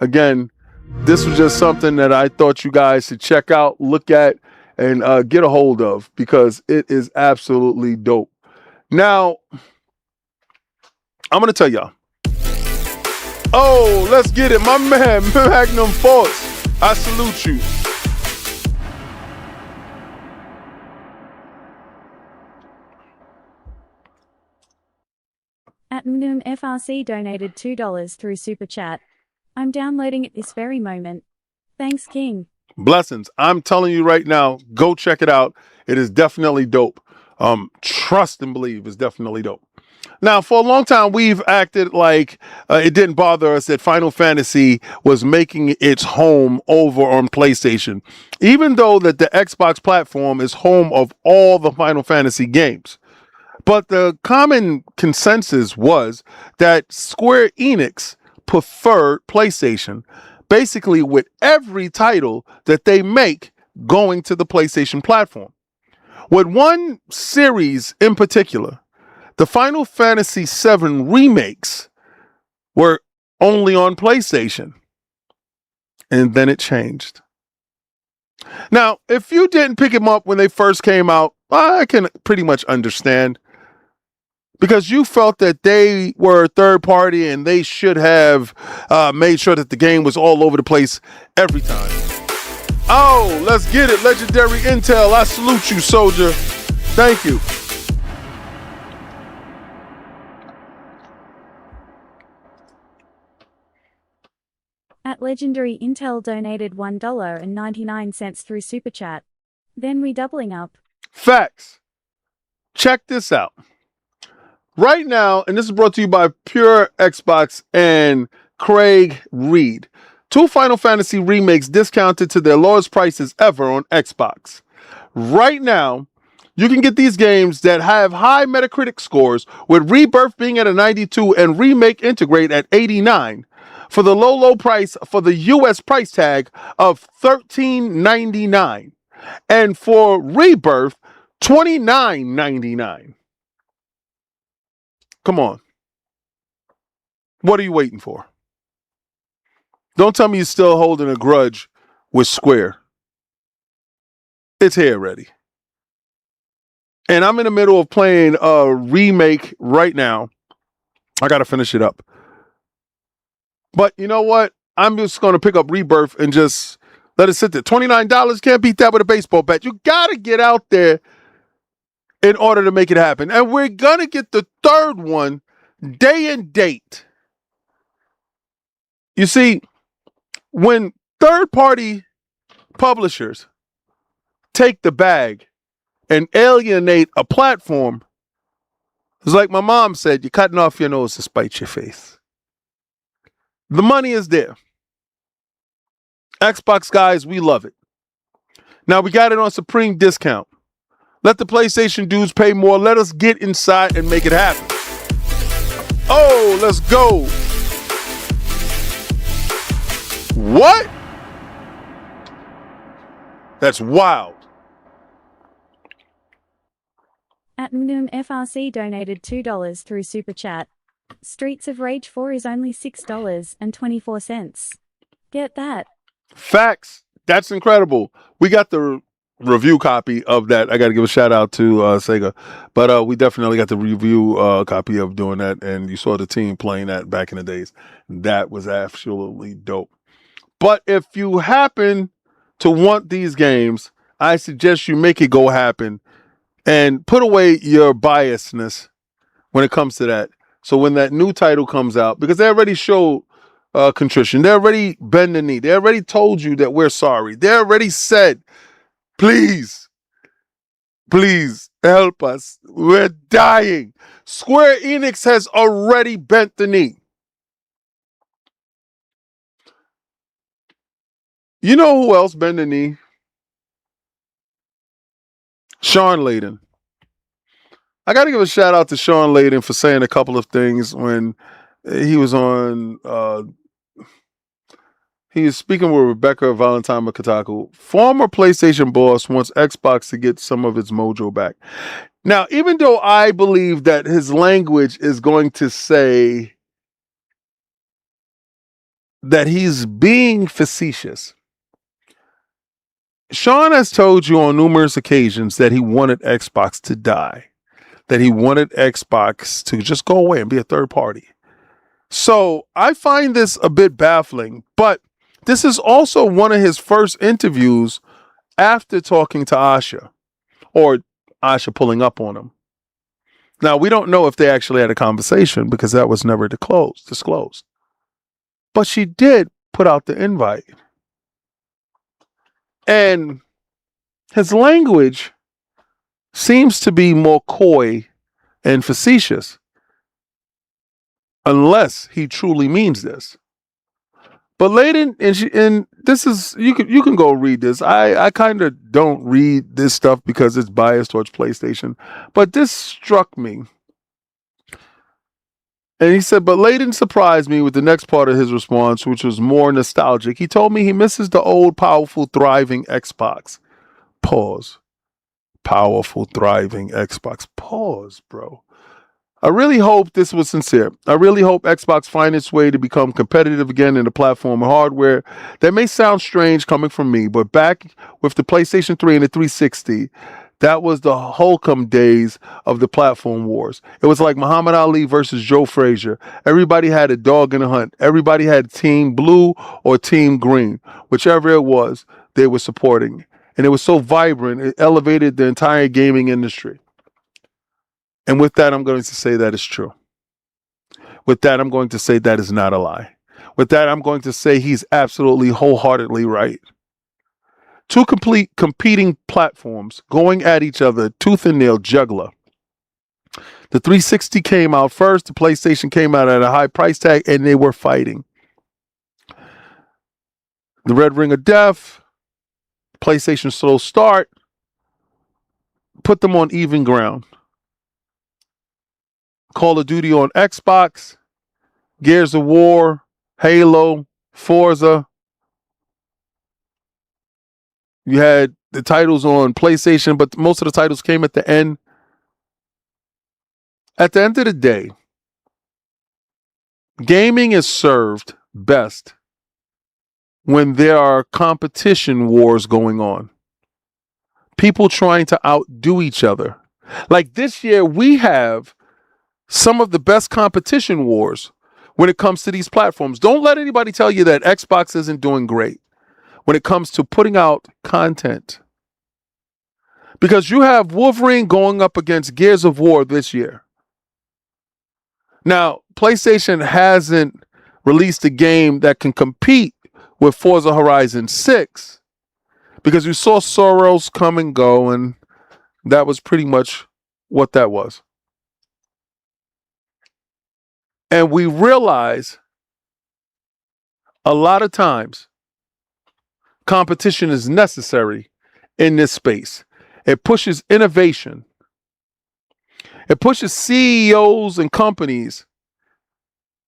Again, this was just something that I thought you guys should check out, look at, and get a hold of because it is absolutely dope. Now, I'm going to tell y'all. Oh, let's get it. My man, Magnum Force. I salute you. At Mnum FRC donated $2 through Super Chat. I'm downloading it this very moment. Thanks, King. Blessings. I'm telling you right now, go check it out. It is definitely dope. Trust and believe is definitely dope. Now, for a long time, we've acted like it didn't bother us that Final Fantasy was making its home over on PlayStation, even though that the Xbox platform is home of all the Final Fantasy games. But the common consensus was that Square Enix preferred PlayStation, basically with every title that they make going to the PlayStation platform. With one series in particular, the Final Fantasy VII remakes were only on PlayStation. And then it changed. Now, if you didn't pick them up when they first came out, I can pretty much understand. Because you felt that they were a third party and they should have made sure that the game was all over the place every time. Oh, let's get it. Legendary Intel. I salute you, soldier. Thank you. At Legendary Intel donated $1.99 through Super Chat. Then we doubling up. Facts. Check this out. Right now, and this is brought to you by Pure Xbox and Craig Reed. 2 Final Fantasy remakes discounted to their lowest prices ever on Xbox. Right now, you can get these games that have high Metacritic scores, with Rebirth being at a 92 and Remake Integrate at 89, for the low price for the US price tag of $13.99, and for Rebirth, $29.99. Come on. What are you waiting for? Don't tell me you're still holding a grudge with Square. It's here already. And I'm in the middle of playing a remake right now. I got to finish it up. But you know what? I'm just going to pick up Rebirth and just let it sit there. $29, can't beat that with a baseball bat. You got to get out there in order to make it happen. And we're going to get the third one day and date. You see, when third-party publishers take the bag and alienate a platform, it's like my mom said, you're cutting off your nose to spite your face. The money is there. Xbox guys, we love it. Now we got it on supreme discount. Let the PlayStation dudes pay more. Let us get inside and make it happen. Oh, let's go. What? That's wild. At Mnum FRC donated $2 through Super Chat. Streets of Rage 4 is only $6.24. Get that. Facts. That's incredible. We got the review copy of that. I got to give a shout out to Sega, but we definitely got the review copy of doing that, and you saw the team playing that back in the days. That was absolutely dope. But if you happen to want these games, I suggest you make it go happen and put away your biasness when it comes to that. So when that new title comes out, because they already showed contrition, they already bend the knee, they already told you that we're sorry, they already said, please help us. We're dying. Square Enix has already bent the knee. You know who else bent the knee? Sean Layden. I got to give a shout out to Sean Layden for saying a couple of things when he was on. He is speaking with Rebecca Valentine Kotaku. Former PlayStation boss wants Xbox to get some of its mojo back. Now, even though I believe that his language is going to say that he's being facetious, Sean has told you on numerous occasions that he wanted Xbox to die, that he wanted Xbox to just go away and be a third party. So I find this a bit baffling, but this is also one of his first interviews after talking to Asha, or Asha pulling up on him. Now, we don't know if they actually had a conversation because that was never disclosed. But she did put out the invite. And his language seems to be more coy and facetious, unless he truly means this. But Layden, and this is, you can go read this. I kind of don't read this stuff because it's biased towards PlayStation, but this struck me. And he said, but Layden surprised me with the next part of his response, which was more nostalgic. He told me he misses the old, powerful, thriving Xbox. Pause. Powerful, thriving Xbox. Pause, bro. I really hope this was sincere. I really hope Xbox finds its way to become competitive again in the platform and hardware. That may sound strange coming from me, but back with the PlayStation 3 and the 360, that was the Holcomb days of the platform wars. It was like Muhammad Ali versus Joe Frazier. Everybody had a dog in the hunt. Everybody had Team Blue or Team Green. Whichever it was, they were supporting. And it was so vibrant, it elevated the entire gaming industry. And with that, I'm going to say that is true. With that, I'm going to say that is not a lie. With that, I'm going to say he's absolutely wholeheartedly right. Two complete competing platforms going at each other, tooth and nail juggler. The 360 came out first, the PlayStation came out at a high price tag, and they were fighting. The Red Ring of Death, PlayStation slow start, put them on even ground. Call of Duty on Xbox, Gears of War, Halo, Forza. You had the titles on PlayStation, but most of the titles came at the end. At the end of the day, gaming is served best when there are competition wars going on. People trying to outdo each other. Like this year, we have some of the best competition wars when it comes to these platforms. Don't let anybody tell you that Xbox isn't doing great when it comes to putting out content. Because you have Wolverine going up against Gears of War this year. Now, PlayStation hasn't released a game that can compete with Forza Horizon 6 because you saw Soros come and go, and that was pretty much what that was. And we realize a lot of times competition is necessary in this space. It pushes innovation. It pushes CEOs and companies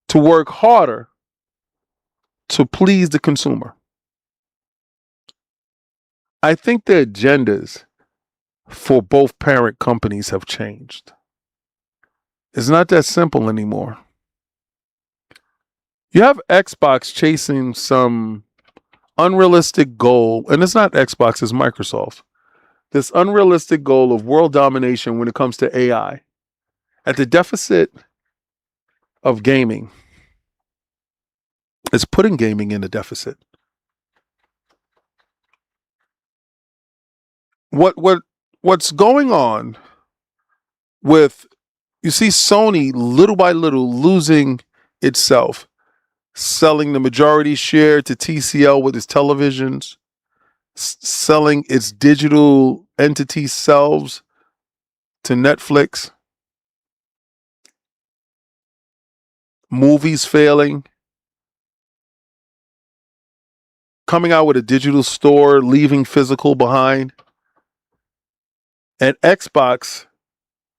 to work harder to please the consumer. I think the agendas for both parent companies have changed. It's not that simple anymore. You have Xbox chasing some unrealistic goal, and it's not Xbox, it's Microsoft. This unrealistic goal of world domination when it comes to AI at the deficit of gaming. It's putting gaming in a deficit. What's going on with, you see Sony little by little losing itself, selling the majority share to TCL with its televisions, selling its digital entity selves to Netflix, movies failing, coming out with a digital store, leaving physical behind, and Xbox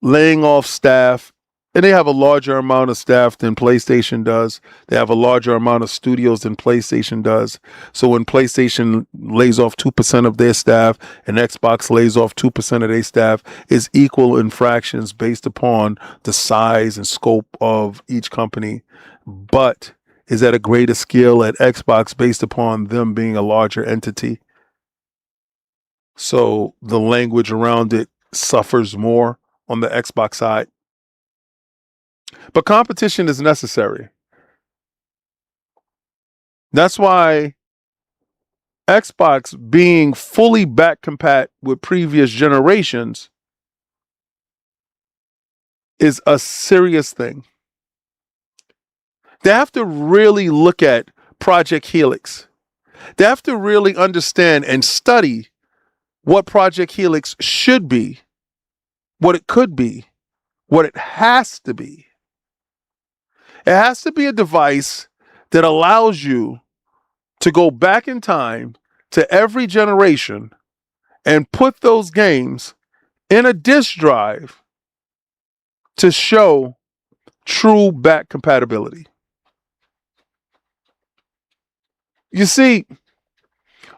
laying off staff. And they have a larger amount of staff than PlayStation does. They have a larger amount of studios than PlayStation does. So when PlayStation lays off 2% of their staff and Xbox lays off 2% of their staff, it's equal in fractions based upon the size and scope of each company. But is at a greater scale at Xbox based upon them being a larger entity. So the language around it suffers more on the Xbox side. But competition is necessary. That's why Xbox being fully back compat with previous generations is a serious thing. They have to really look at Project Helix. They have to really understand and study what Project Helix should be, what it could be, what it has to be. It has to be a device that allows you to go back in time to every generation and put those games in a disk drive to show true back compatibility. You see,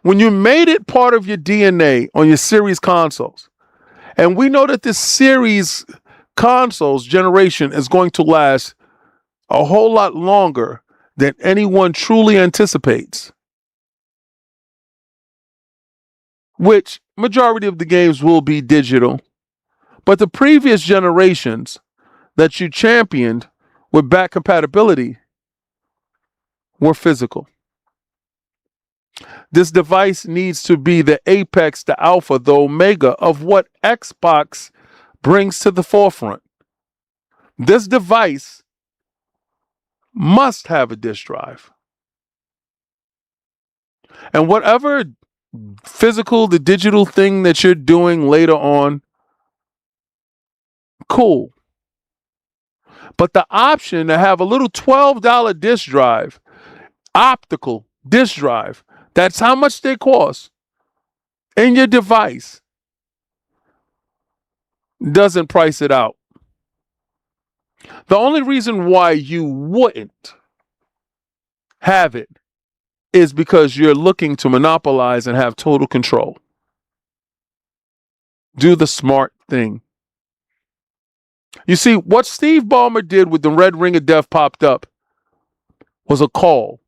when you made it part of your DNA on your series consoles, and we know that this series consoles generation is going to last a whole lot longer than anyone truly anticipates, which majority of the games will be digital, but the previous generations that you championed with back compatibility were physical. This device needs to be the apex, the alpha, the omega of what Xbox brings to the forefront. This device must have a disk drive. And whatever physical, the digital thing that you're doing later on, cool. But the option to have a little $12 disk drive, optical disk drive, that's how much they cost, in your device, doesn't price it out. The only reason why you wouldn't have it is because you're looking to monopolize and have total control. Do the smart thing. You see, what Steve Ballmer did with the Red Ring of Death popped up was a call.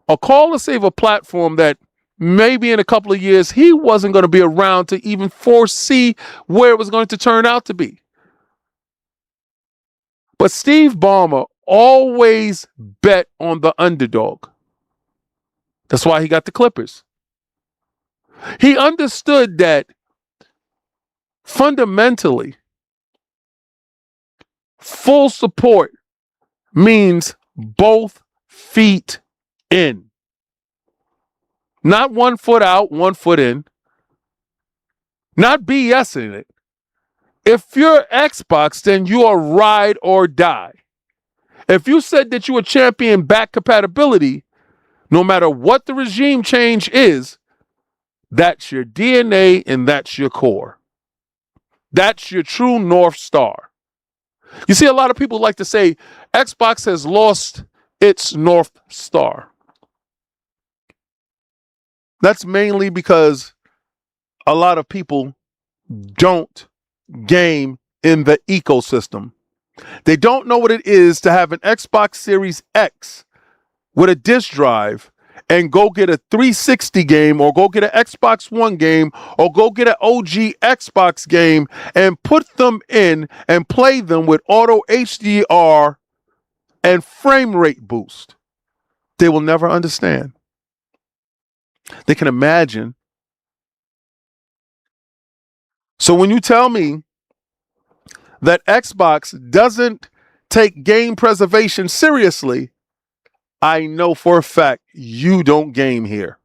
A call to save a platform that maybe in a couple of years he wasn't going to be around to even foresee where it was going to turn out to be. But Steve Ballmer always bet on the underdog. That's why he got the Clippers. He understood that fundamentally, full support means both feet in. Not 1 foot out, 1 foot in. Not BSing it. If you're Xbox, then you are ride or die. If you said that you were champion back compatibility, no matter what the regime change is, that's your DNA and that's your core. That's your true North Star. You see, a lot of people like to say Xbox has lost its North Star. That's mainly because a lot of people don't game in the ecosystem. They don't know what it is to have an Xbox Series X with a disk drive and go get a 360 game or go get an Xbox One game or go get an OG Xbox game and put them in and play them with auto HDR and frame rate boost. They will never understand. They can imagine. So when you tell me that Xbox doesn't take game preservation seriously, I know for a fact you don't game here.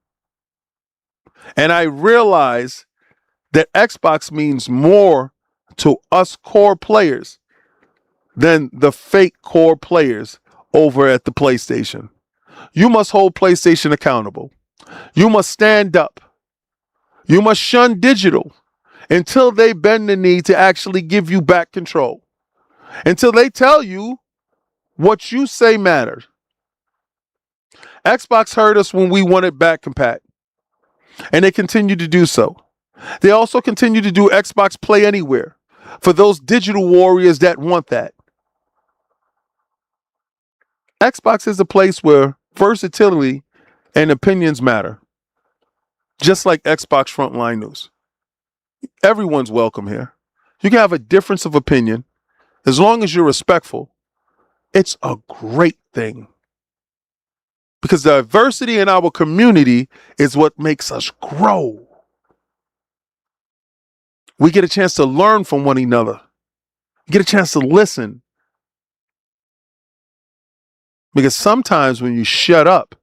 And I realize that Xbox means more to us core players than the fake core players over at the PlayStation. You must hold PlayStation accountable. You must stand up. You must shun digital until they bend the knee to actually give you back control. Until they tell you what you say matters. Xbox heard us when we wanted back compat, and they continue to do so. They also continue to do Xbox Play Anywhere for those digital warriors that want that. Xbox is a place where versatility and opinions matter, just like Xbox Frontline News. Everyone's welcome here. You can have a difference of opinion as long as you're respectful. It's a great thing. Because the diversity in our community is what makes us grow. We get a chance to learn from one another. Get a chance to listen. Because sometimes when you shut up,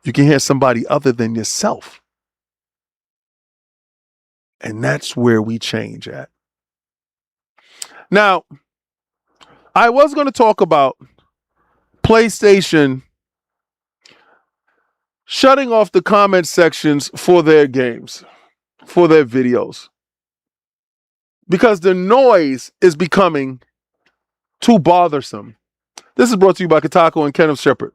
you can hear somebody other than yourself. And that's where we change at. Now, I was going to talk about PlayStation shutting off the comment sections for their games, for their videos. Because the noise is becoming too bothersome. This is brought to you by Kotaku and Kenneth Shepard.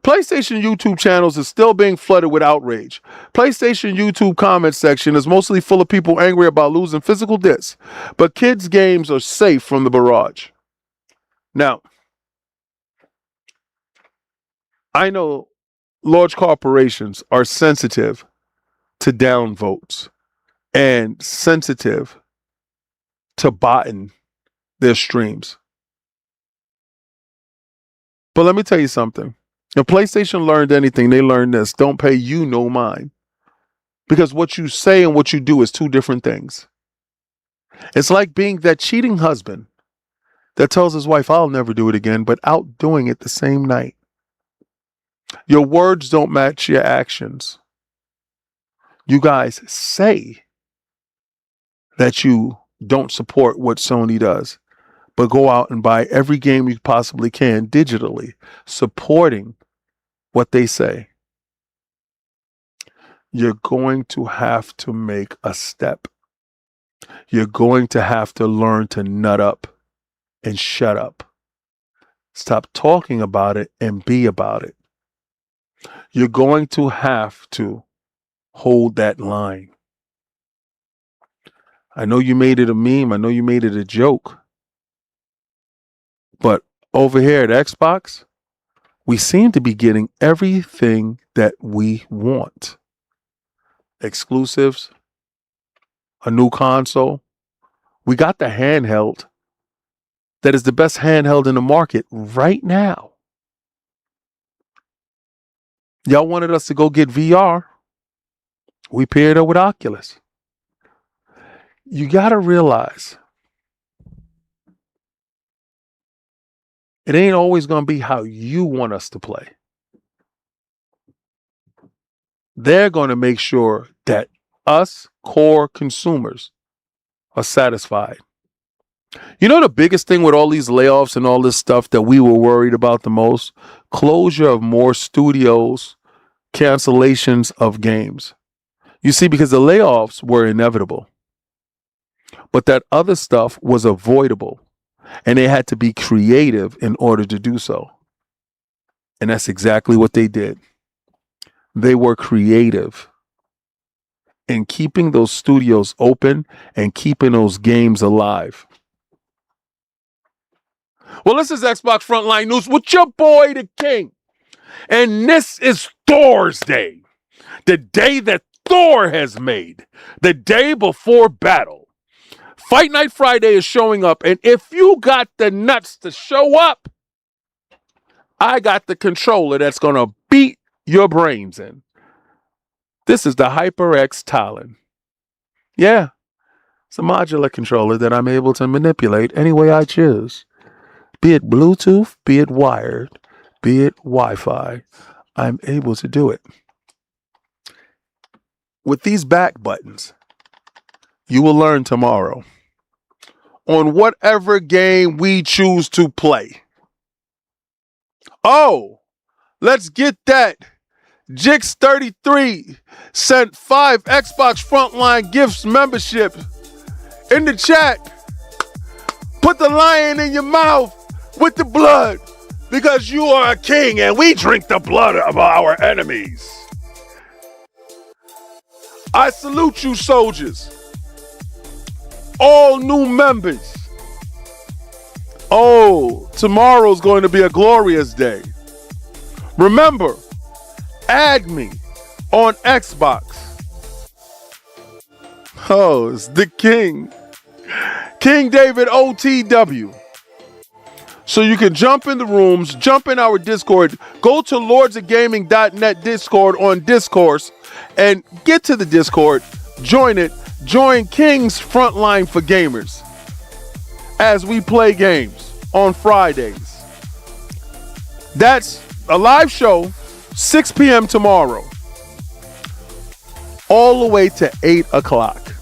PlayStation YouTube channels is still being flooded with outrage. PlayStation YouTube comment section is mostly full of people angry about losing physical discs, but kids' games are safe from the barrage. Now, I know large corporations are sensitive to downvotes and sensitive to botting their streams. But let me tell you something. If PlayStation learned anything, they learned this. Don't pay you no mind. Because what you say and what you do is two different things. It's like being that cheating husband that tells his wife, I'll never do it again, but out doing it the same night. Your words don't match your actions. You guys say that you don't support what Sony does, but go out and buy every game you possibly can digitally, supporting what they say. You're going to have to make a step. You're going to have to learn to nut up and shut up. Stop talking about it and be about it. You're going to have to hold that line. I know you made it a meme. I know you made it a joke. But over here at Xbox, we seem to be getting everything that we want. Exclusives, a new console. We got the handheld that is the best handheld in the market right now. Y'all wanted us to go get VR. We paired up with Oculus. You got to realize it ain't always going to be how you want us to play. They're going to make sure that us core consumers are satisfied. You know the biggest thing with all these layoffs and all this stuff that we were worried about the most? Closure of more studios, cancellations of games. You see, because the layoffs were inevitable. But that other stuff was avoidable. And they had to be creative in order to do so. And that's exactly what they did. They were creative in keeping those studios open and keeping those games alive. Well, this is Xbox Frontline News with your boy, the King. And this is Thor's Day. The day that Thor has made. The day before battle. Fight Night Friday is showing up. And if you got the nuts to show up, I got the controller that's going to beat your brains in. This is the HyperX Talon. Yeah, it's a modular controller that I'm able to manipulate any way I choose. Be it Bluetooth, be it wired, be it Wi-Fi, I'm able to do it. With these back buttons, you will learn tomorrow on whatever game we choose to play. Oh, let's get that. Jix33 sent 5 Xbox Frontline Gifts membership in the chat. Put the lion in your mouth with the blood because you are a king and we drink the blood of our enemies. I salute you, soldiers. All new members. Oh, tomorrow's going to be a glorious day. Remember, add me on Xbox. Oh, it's the King. King David OTW. So you can jump in the rooms, jump in our Discord, go to lordsofgaming.net Discord on Discourse, and get to the Discord, join it, join King's Frontline for Gamers. as we play games on Fridays. That's a live show, 6 p.m. tomorrow, all the way to 8 o'clock.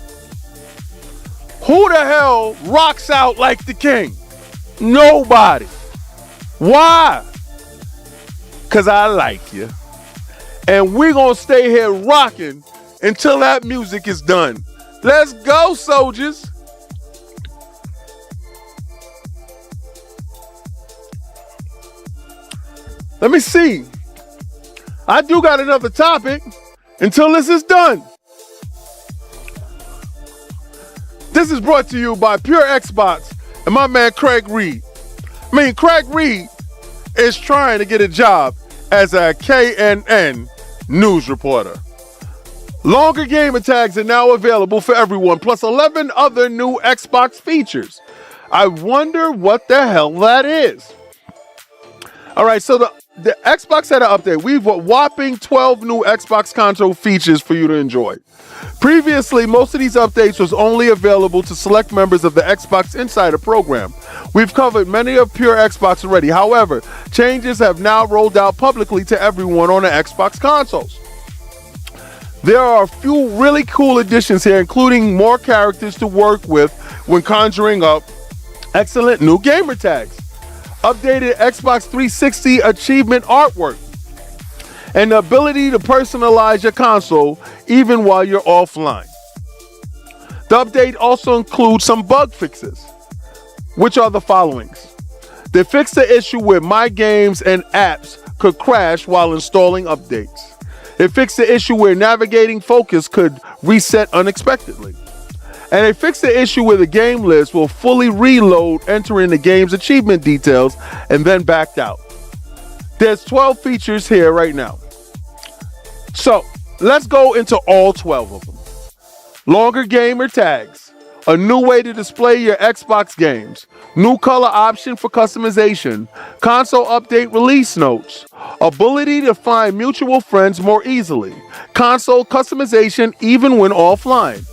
Who the hell rocks out like the king? Nobody. Why? Because I like you. And we're going to stay here rocking until that music is done. Let's go, soldiers. Let me see. I do got another topic until this is done. This is brought to you by Pure Xbox and my man Craig Reed. Craig Reed is trying to get a job as a KNN news reporter. Longer gamer tags are now available for everyone, plus 11 other new Xbox features. I wonder what the hell that is. All right, so the Xbox had an update. We've a whopping 12 new Xbox console features for you to enjoy. Previously, most of these updates was only available to select members of the Xbox Insider program. We've covered many of Pure Xbox already. However, changes have now rolled out publicly to everyone on the Xbox consoles. There are a few really cool additions here, including more characters to work with when conjuring up excellent new gamer tags, updated Xbox 360 achievement artwork, and the ability to personalize your console even while you're offline. The update also includes some bug fixes, which are the followings. They fixed the issue where my games and apps could crash while installing updates. It fixed the issue where navigating focus could reset unexpectedly. And they fixed the issue where the game list will fully reload entering the game's achievement details and then backed out. There's 12 features here right now. So let's go into all 12 of them. Longer gamer tags, a new way to display your Xbox games, new color option for customization, console update release notes, ability to find mutual friends more easily, console customization even when offline,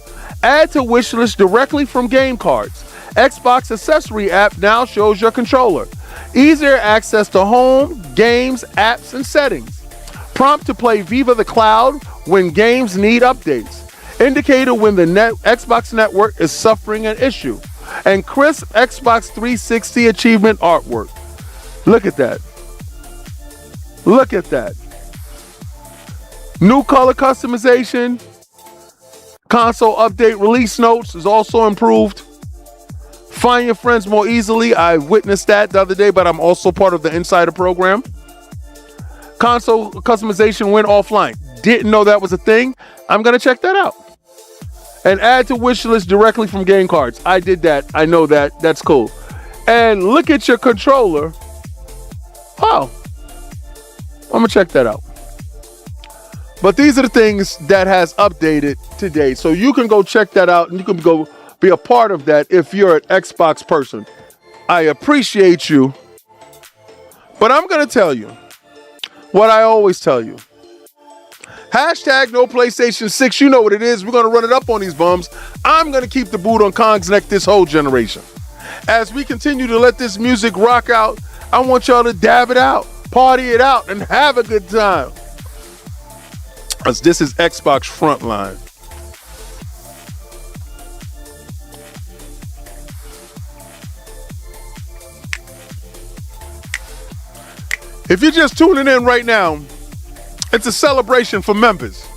add to wishlist directly from game cards, Xbox accessory app now shows your controller, easier access to home, games, apps, and settings, prompt to play Viva the Cloud when games need updates, indicator when the Xbox network is suffering an issue, and crisp Xbox 360 achievement artwork. Look at that. Look at that. New color customization, console update release notes is also improved. Find your friends more easily. I witnessed that the other day, but I'm also part of the Insider program. Console customization went offline. Didn't know that was a thing. I'm going to check that out. And add to wish list directly from game cards. I did that. I know that. That's cool. And look at your controller. Oh, I'm going to check that out. But these are the things that has updated today. So you can go check that out and you can go be a part of that if you're an Xbox person. I appreciate you. But I'm going to tell you what I always tell you. Hashtag no PlayStation 6. You know what it is. We're going to run it up on these bums. I'm going to keep the boot on Kong's neck this whole generation. As we continue to let this music rock out, I want y'all to dab it out, party it out, and have a good time. As this is Xbox Frontline. If you're just tuning in right now, it's a celebration for members.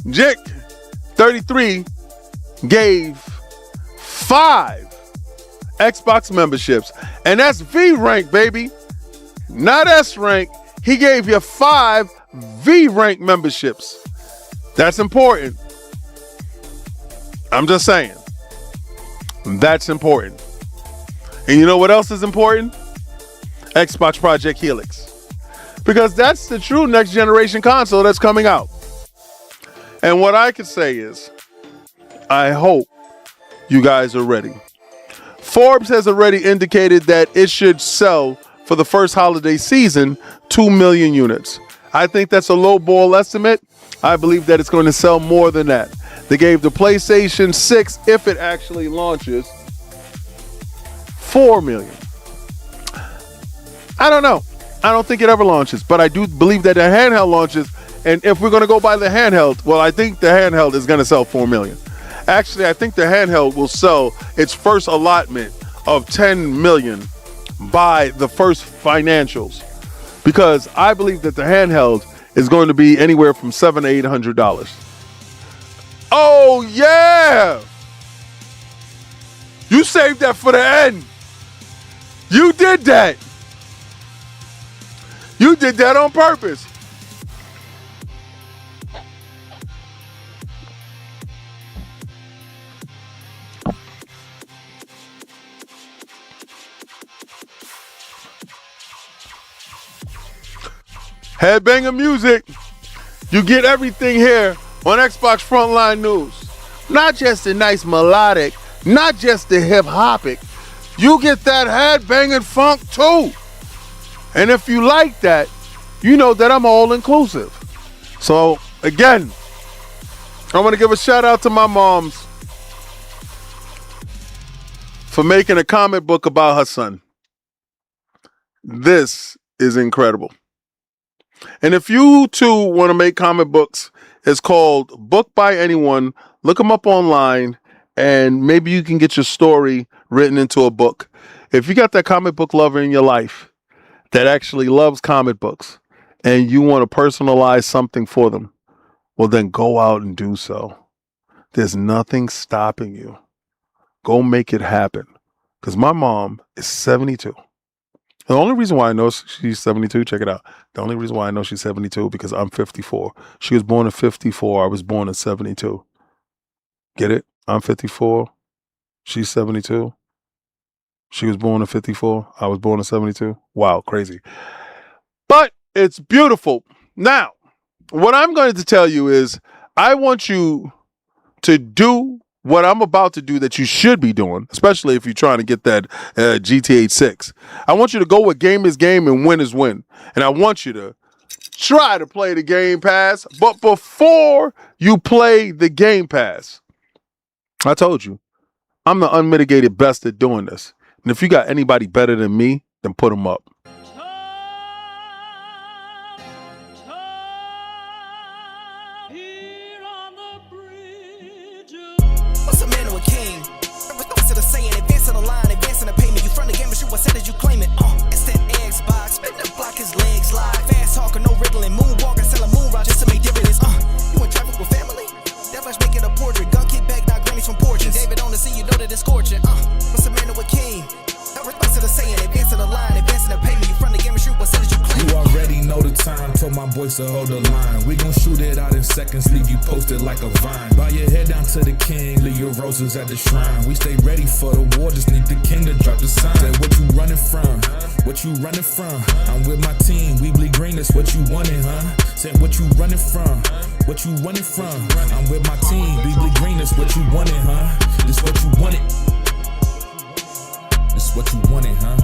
Jick 33 gave 5 Xbox memberships, and that's V rank, baby, not S rank. He gave you 5 V rank memberships. That's important. I'm just saying. That's important. And you know what else is important? Xbox Project Helix. Because that's the true next generation console that's coming out. And what I can say is, I hope you guys are ready. Forbes has already indicated that it should sell for the first holiday season 2 million units. I think that's a low ball estimate. I believe that it's going to sell more than that. They gave the PlayStation 6, if it actually launches, $4 million. I don't know. I don't think it ever launches, but I do believe that the handheld launches. And if we're going to go by the handheld, well, I think the handheld is going to sell $4 million. Actually, I think the handheld will sell its first allotment of $10 million by the first financials, because I believe that the handheld is going to be anywhere from $700 to $800. Oh, yeah! You saved that for the end. You did that. You did that on purpose. Headbanger music. You get everything here on Xbox Frontline News. Not just the nice melodic, not just the hip-hopic. You get that headbanging funk too. And if you like that, you know that I'm all inclusive. So again, I want to give a shout out to my moms for making a comic book about her son. This is incredible. And if you too want to make comic books, it's called Book by Anyone. Look them up online and maybe you can get your story written into a book. If you got that comic book lover in your life that actually loves comic books and you want to personalize something for them, well, then go out and do so. There's nothing stopping you. Go make it happen. Because my mom is 72. The only reason why I know she's 72, check it out. The only reason why I know she's 72 because I'm 54. She was born in 54. I was born in 72. Get it? I'm 54. She's 72. She was born in 54. I was born in 72. Wow, crazy. But it's beautiful. Now, what I'm going to tell you is I want you to do what I'm about to do that you should be doing, especially if you're trying to get that GTA 6. I want you to go with game is game and win is win. And I want you to try to play the Game Pass. But before you play the Game Pass, I told you, I'm the unmitigated best at doing this. And if you got anybody better than me, then put them up. What's a man or a king? What's the saying? Advancing the line, advancing the payment. You front the game and shoot what said as you claim it. It's that Xbox, spin the block, his legs live. Fast talking, no riddling, moonwalking, selling moon rock just to make dividends. You in traffic with family? That flash making a portrait. Gun kick back, not grannies from porches. David on the scene, you know that it's scorching. What's a man or a king? What's the saying? Advancing the line, advancing the payment. You front the game and shoot what said as you claim it. You already know the time, told my boys to hold the line. We gon' shoot it out in seconds, leave you posted like a vine. Bow your head down to the king, leave your roses at the shrine. We stay ready for the war, just need the king to drop the sign. Say what you running from, what you running from. I'm with my team, we bleed green, that's what you wanted, huh? Said what you running from, what you running from. I'm with my team, we bleed green, that's what you wanted, huh? This what you wanted. This what you wanted, huh?